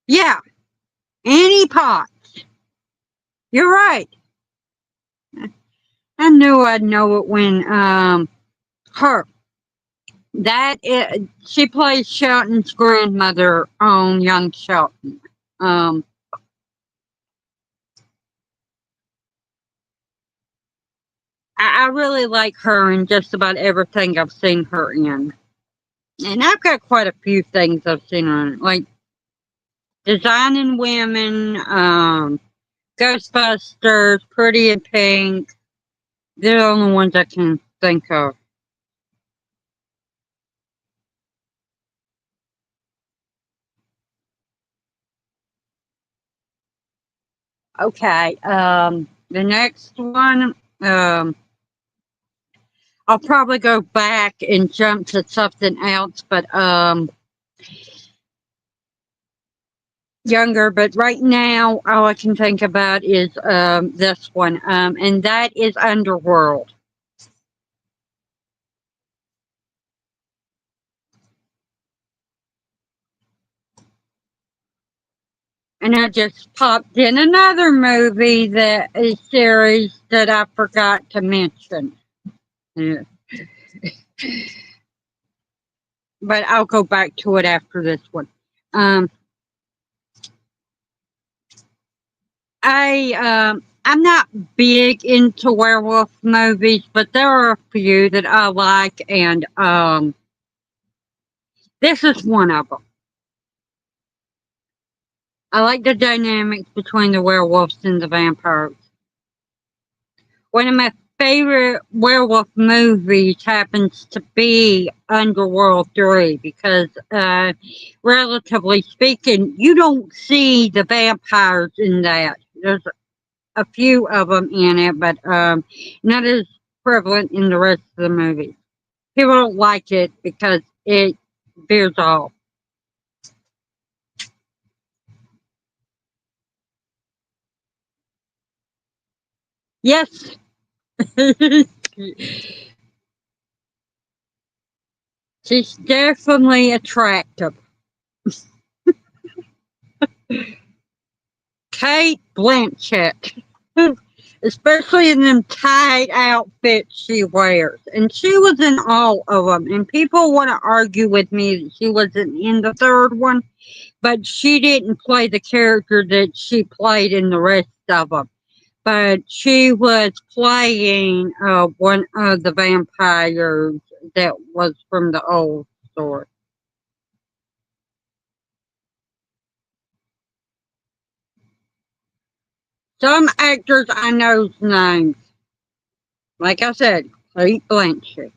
Yeah, Annie Potts. You're right. I knew I'd know it when her. She plays Shelton's grandmother on Young Shelton. Um, I really like her in just about everything I've seen her in. And I've got quite a few things I've seen her in, like Designing Women, Ghostbusters, Pretty in Pink. They're the only ones I can think of. Okay, the next one, I'll probably go back and jump to something else, but younger. But right now, all I can think about is this one, and that is Underworld. And I just popped in another movie that is series that I forgot to mention. Yeah. But I'll go back to it after this one. Um, I'm not big into werewolf movies, but there are a few that I like, and this is one of them. I like the dynamics between the werewolves and the vampires. One of my favorite werewolf movies happens to be Underworld 3 because, relatively speaking, you don't see the vampires in that. There's a few of them in it, but not as prevalent in the rest of the movie. People don't like it because it veers off. Yes, she's definitely attractive. Kate Blanchett. Especially in them tight outfits she wears. And she was in all of them. And people want to argue with me that she wasn't in the third one, but she didn't play the character that she played in the rest of them. But she was playing one of the vampires that was from the old story. Some actors I know's names. Like I said, Kate Blanchett.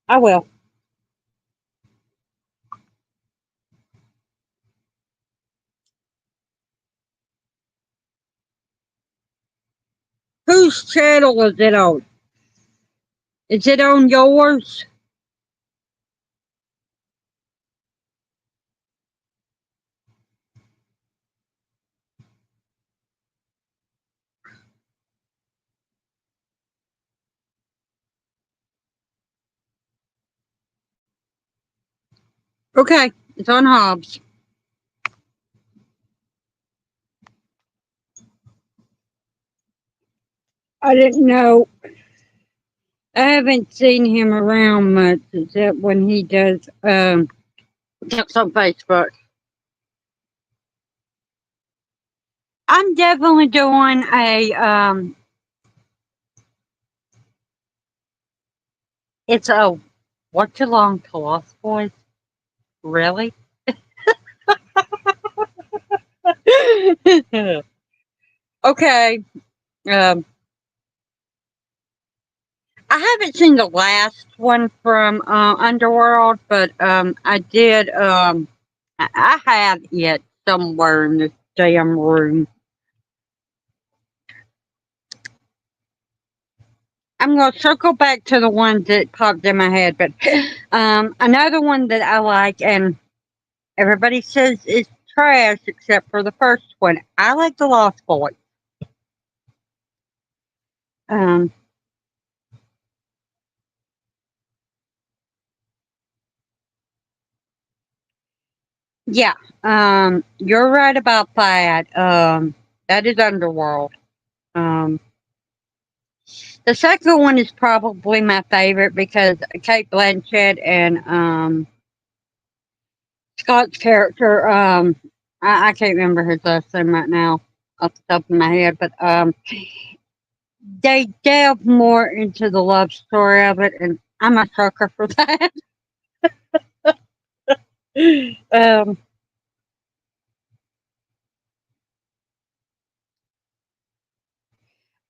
I will. Whose channel is it on? Is it on yours? Okay, it's on Hobbs. I didn't know. I haven't seen him around much except when he does tips on Facebook. I'm definitely doing a it's a what too long to lost boys? Really? Okay. Um I haven't seen the last one from Underworld, but I did I had it somewhere in this damn room. I'm going to circle back to the ones that popped in my head, but another one that I like, and everybody says it's trash except for the first one. I like The Lost Boys. Um, yeah, you're right about that. That is Underworld. Um, the second one is probably my favorite because Kate Blanchett and Scott's character, I can't remember his last name right now off the top of my head, but they delve more into the love story of it, and I'm a sucker for that. um,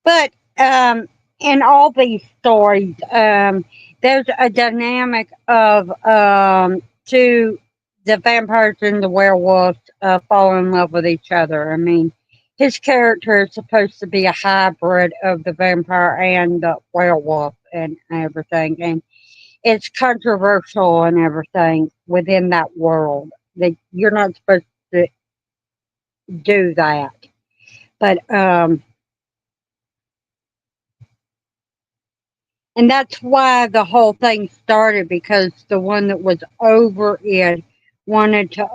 but in all these stories, there's a dynamic of two the vampires and the werewolves fall in love with each other. I mean, his character is supposed to be a hybrid of the vampire and the werewolf and everything, and it's controversial and everything within that world. That you're not supposed to. do that. But and that's why the whole thing started because the one that was over it wanted to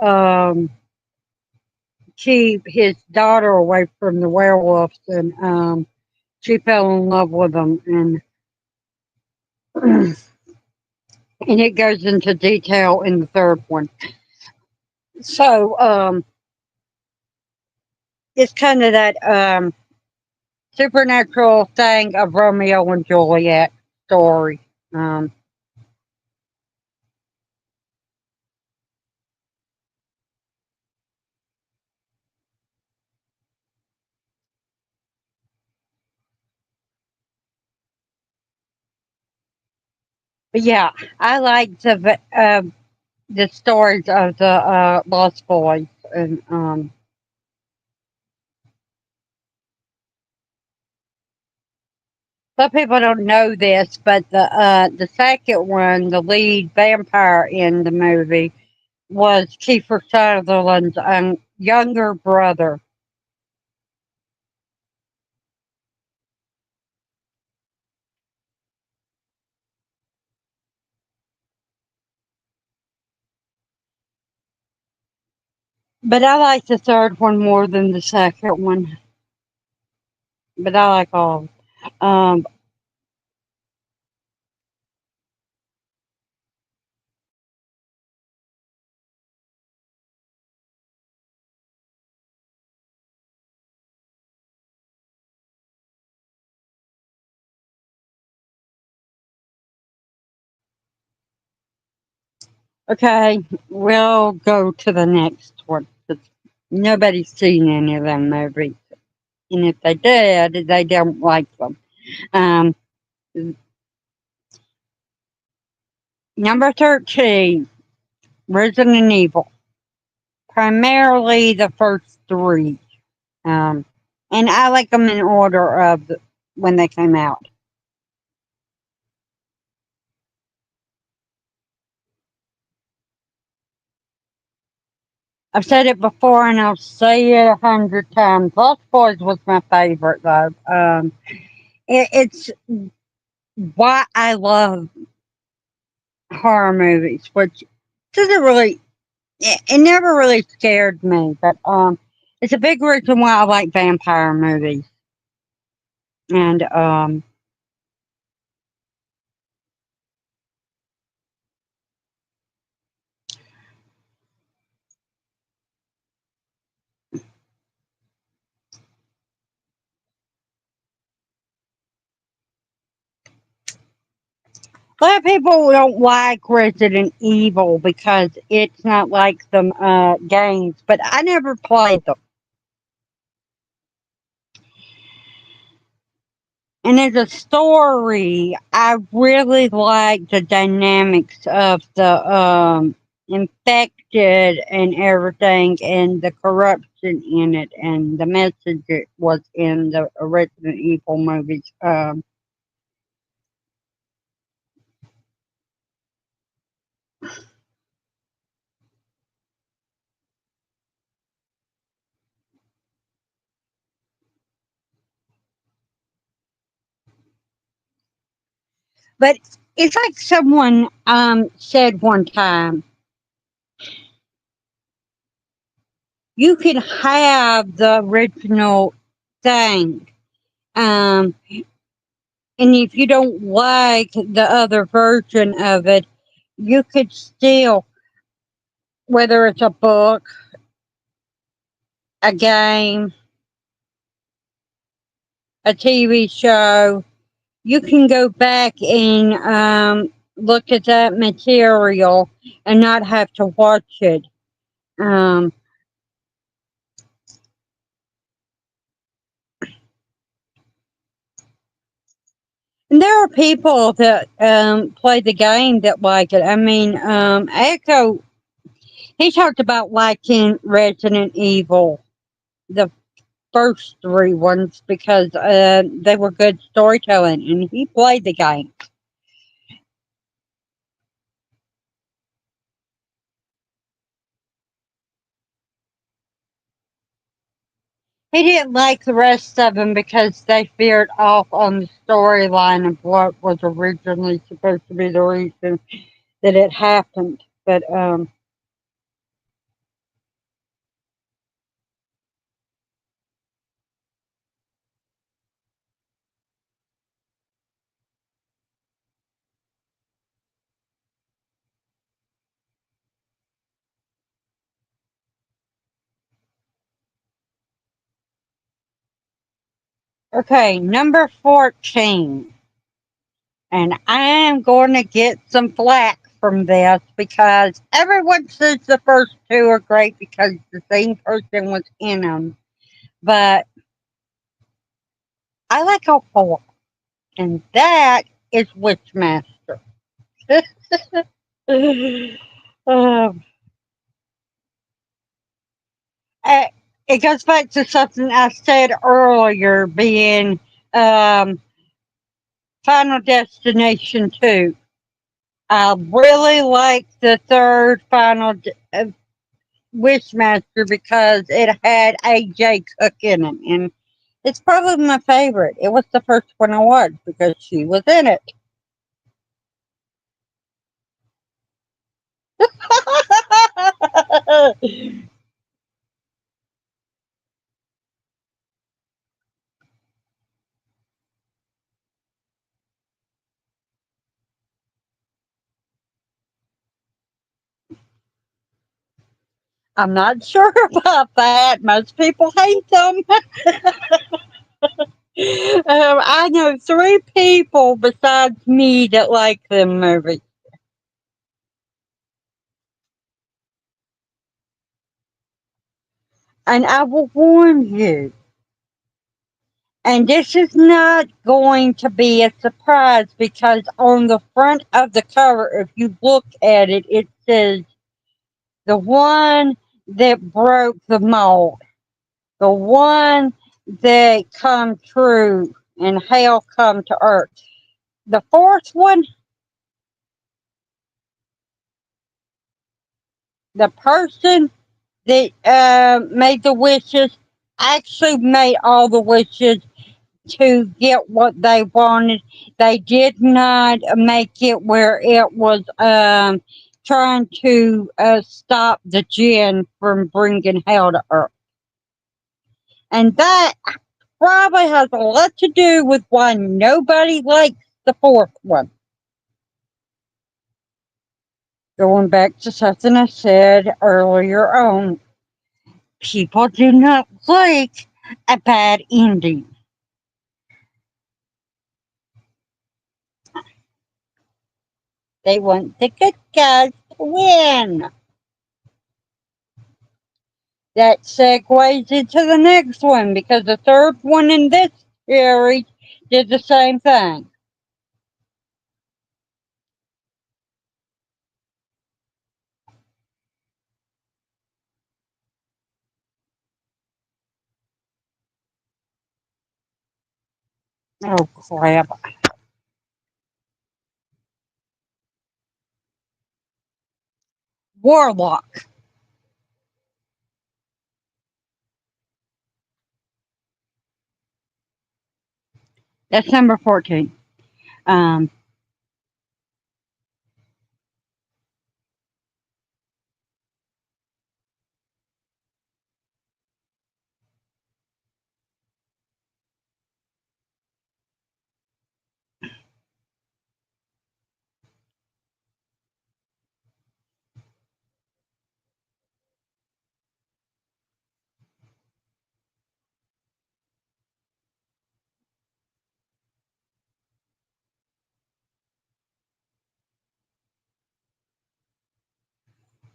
keep his daughter away from the werewolves, and she fell in love with them, and and it goes into detail in the third one. So it's kind of that supernatural thing of Romeo and Juliet story. Um, but yeah, I like the stories of the Lost Boys, and some people don't know this, but the second one, the lead vampire in the movie, was Kiefer Sutherland's younger brother. But I like the third one more than the second one. But I like all. Um, okay, we'll go to the next one. 'Cause nobody's seen any of them movies, and if they did, they don't like them. Um, Number 13, Resident Evil. Primarily the first three. Um, and I like them in order of when they came out. I've said it before and I'll say it 100 times. Lost Boys was my favorite though. It's why I love horror movies, which doesn't really, it never really scared me, but it's a big reason why I like vampire movies. And a lot of people don't like Resident Evil because it's not like the games, but I never played them. And as a story, I really like the dynamics of the infected and everything, and the corruption in it, and the message it was in the Resident Evil movies. But it's like someone said one time, you can have the original thing. Um, and if you don't like the other version of it, you could still, whether it's a book, a game, a TV show, you can go back and look at that material and not have to watch it. Um, and there are people that play the game that like it. I mean, Echo, he talked about liking Resident Evil, the first three ones, because they were good storytelling, and he played the game. He didn't like the rest of them because they veered off on the storyline of what was originally supposed to be the reason that it happened. But okay, number 14. And I am going to get some flack from this because everyone says the first two are great because the same person was in them. But I like all four, and that is Witchmaster. um, uh, it goes back to something I said earlier, being um, Final Destination 2. I really like the third Wishmaster because it had AJ Cook in it, and it's probably my favorite. It was the first one I watched because she was in it. I'm not sure about that. Most people hate them. I know three people besides me that like them movies, and I will warn you. And this is not going to be a surprise because on the front of the cover, if you look at it, it says the one that broke the mold, the one that come true and hell come to earth. The fourth one, the person that made the wishes actually made all the wishes to get what they wanted. They did not make it where it was trying to stop the jinn from bringing hell to earth. And that probably has a lot to do with why nobody likes the fourth one. Going back to something I said earlier on, people do not like a bad ending. They want the good guys to win. That segues into the next one because the third one in this series did the same thing. Oh crap. Warlock. That's number 14. Um,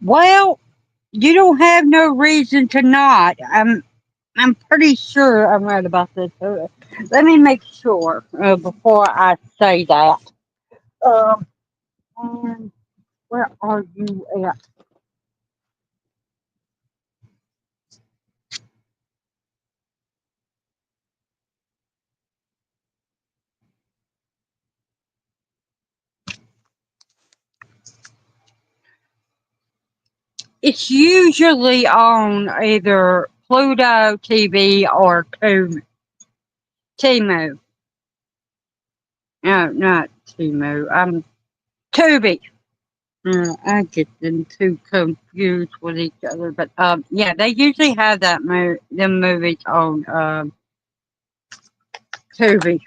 well, you don't have no reason to not. I'm pretty sure I'm right about this. Let me make sure before I say that. Um, and where are you at? It's usually on either. Pluto TV or Timu. No, not Timu. Tubi. I get them too confused with each other, but yeah, they usually have them movies on Tubi.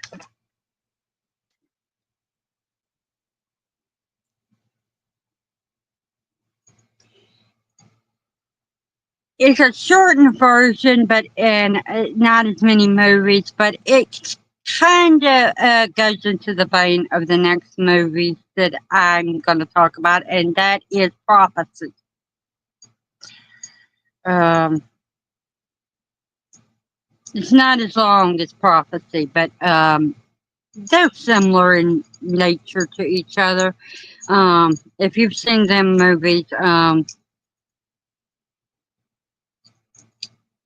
It's a shortened version, but and not as many movies, but it kind of goes into the vein of the next movie that I'm going to talk about, and that is Prophecy. Um, it's not as long as Prophecy, but they're similar in nature to each other. If you've seen them movies,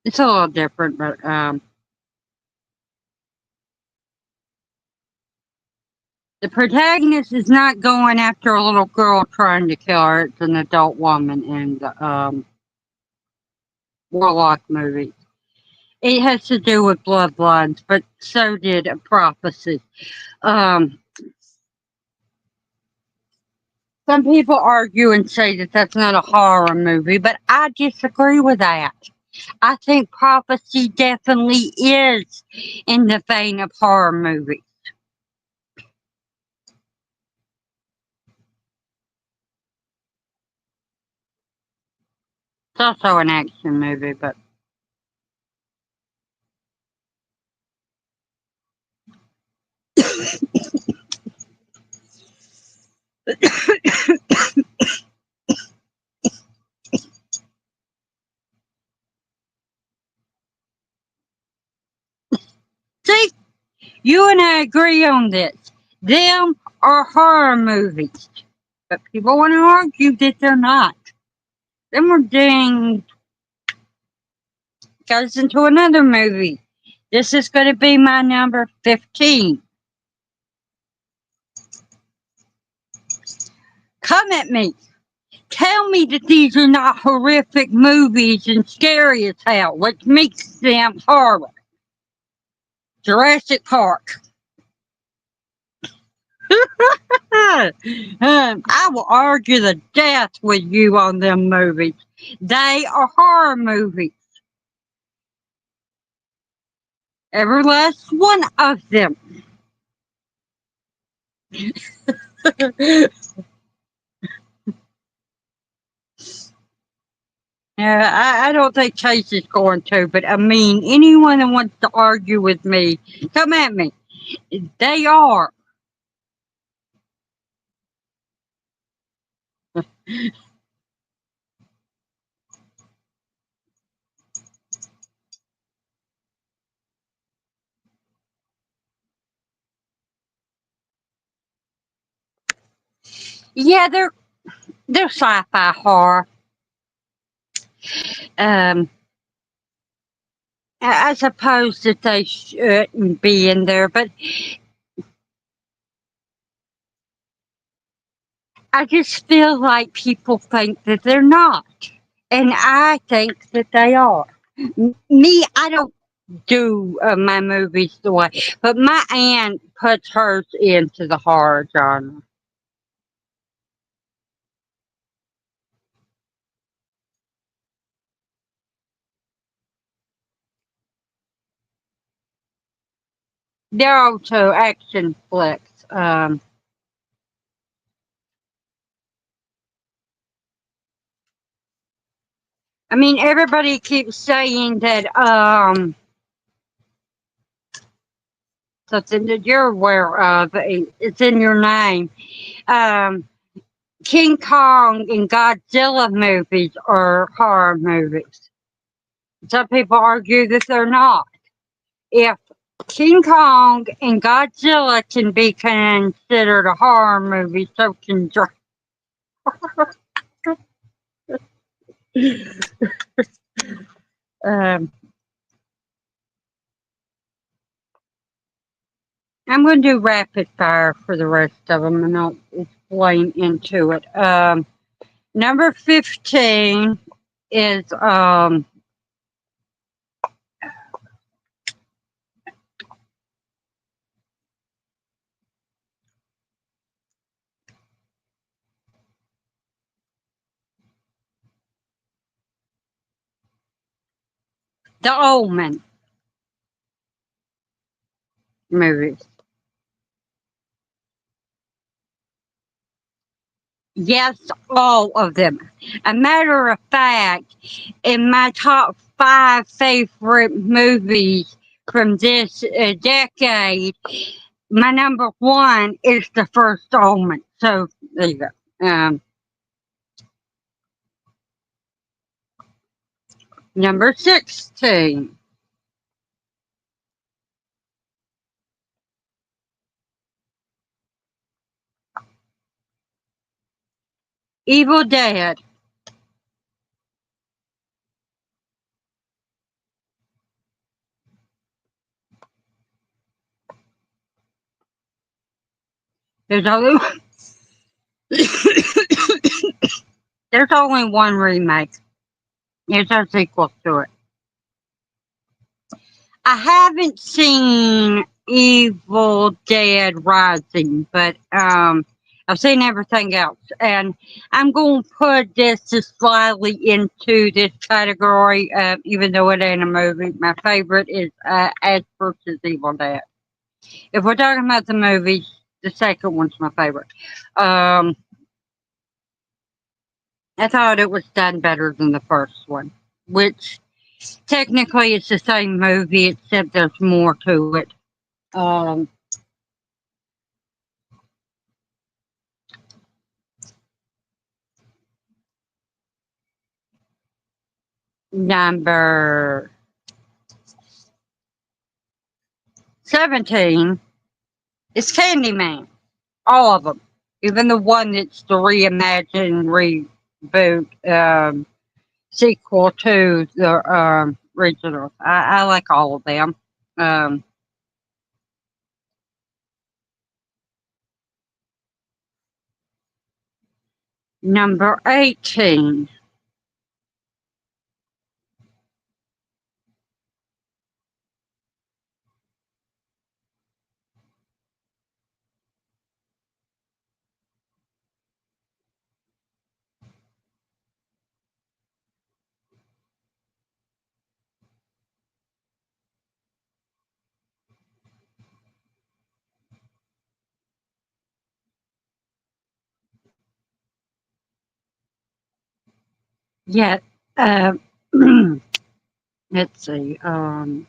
it's a little different, but the protagonist is not going after a little girl trying to kill her. It's an adult woman in the Warlock movie. It has to do with bloodlines, but so did a Prophecy. Um, some people argue and say that that's not a horror movie, but I disagree with that. I think Prophecy definitely is in the vein of horror movies. It's also an action movie, but see, you and I agree on this. Them are horror movies, but people want to argue that they're not. Then we're dang goes into another movie. This is going to be my number 15. Come at me. Tell me that these are not horrific movies and scary as hell, which makes them horror. Jurassic Park. I will argue the death with you on them movies. They are horror movies. Every last one of them. I don't think Chase is going to, but I mean, anyone that wants to argue with me, come at me. They are. Yeah, they're sci-fi horror. Um, I suppose that they shouldn't be in there, but I just feel like people think that they're not, and I think that they are. Me, I don't do my movies the way, but my aunt puts hers into the horror genre. They're also action flicks. I mean, everybody keeps saying that something that you're aware of. It's in your name. Um, King Kong and Godzilla movies are horror movies. Some people argue that they're not. If King Kong and Godzilla can be considered a horror movie, so can um, I'm going to do rapid fire for the rest of them, and I'll explain into it. Number 15 is The Omen movies. Yes, all of them. A matter of fact, in my top five favorite movies from this decade, my number one is The First Omen. So there you go. Number 16, Evil Dead. There's only there's only one remake. There's no sequel to it. I haven't seen Evil Dead Rising, but I've seen everything else, and I'm going to put this just slightly into this category, even though it ain't a movie. My favorite is Ash vs. Evil Dead. If we're talking about the movies, the second one's my favorite. Um, I thought it was done better than the first one, which technically it's the same movie except there's more to it. Um, Number 17 is Candyman. All of them. Even the one that's the reimagined reboot sequel to the original. I like all of them. Um, Number 18. Yeah. Uh, let's see. I'm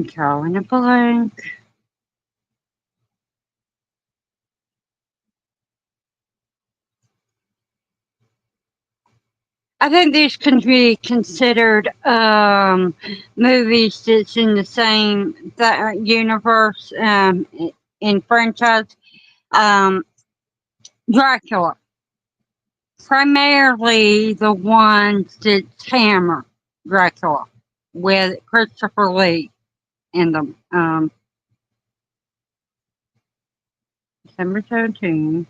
drawing a blank. I think these can be considered movies that's in the same universe in franchise. Um, Dracula, primarily the ones that's Hammer Dracula with Christopher Lee in them. December 17,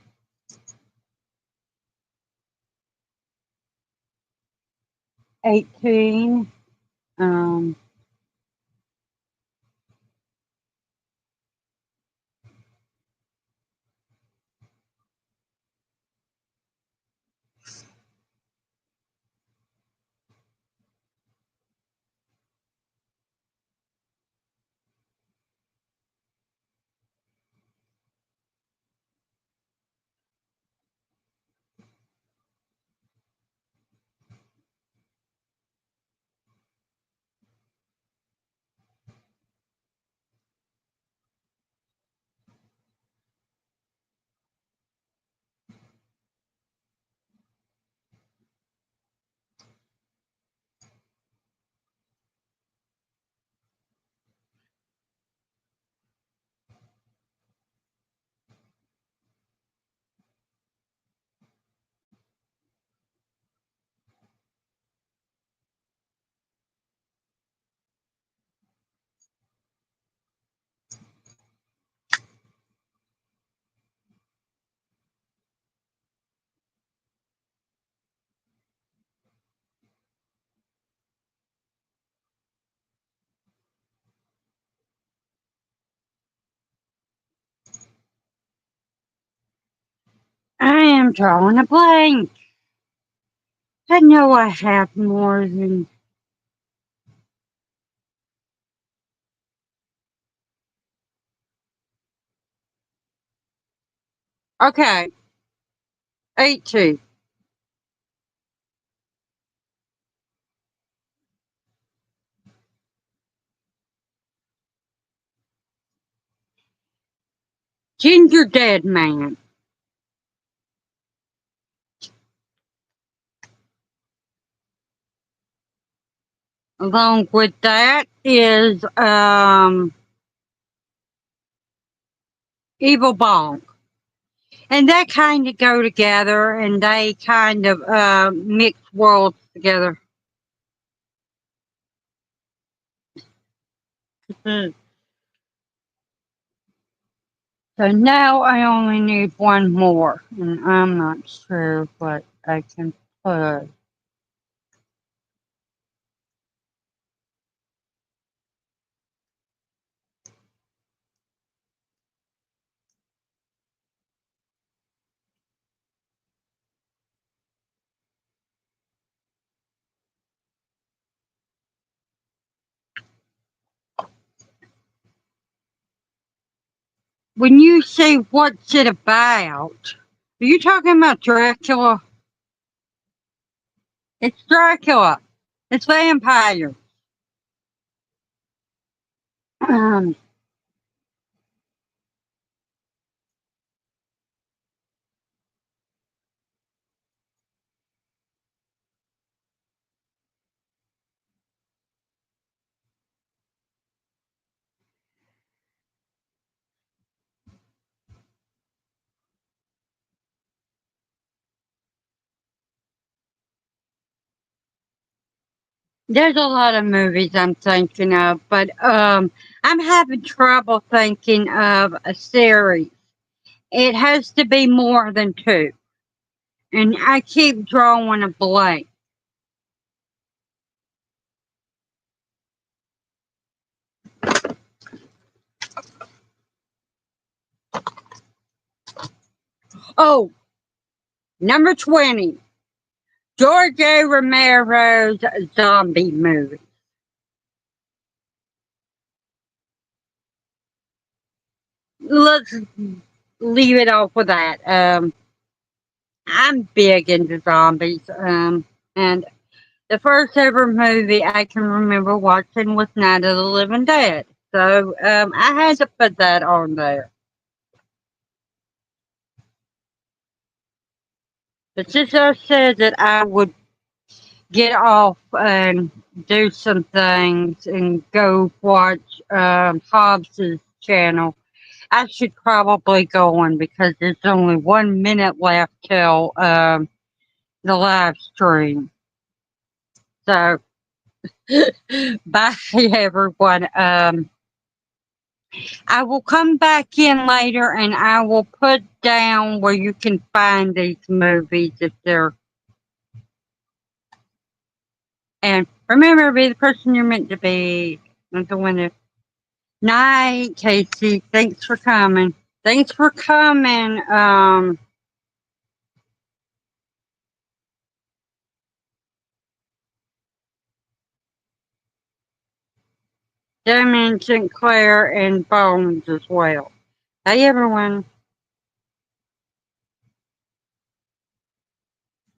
18. Um, I'm drawing a blank. I know I have more than. Okay, 82. Ginger Dead Man. Along with that is Evil Bong. And they kind of go together and they kind of mix worlds together. So now I only need one more, and I'm not sure what I can put. When you say what's it about, are you talking about Dracula? It's Dracula. It's vampire. Um, there's a lot of movies I'm thinking of, but I'm having trouble thinking of a series. It has to be more than two, and I keep drawing a blank. Oh, number 20, George A. Romero's zombie movie. Let's leave it off with that. I'm big into zombies, and the first ever movie I can remember watching was Night of the Living Dead. So I had to put that on there. But since I said that I would get off and do some things and go watch Hobbs's channel, I should probably go on because there's only 1 minute left till the live stream. So, bye everyone. I will come back in later and I will put down where you can find these movies if they're. And remember, be the person you're meant to be. Not the one that. Night, Casey. Thanks for coming. Thanks for coming. Damon Sinclair and Bones as well. Hey, everyone.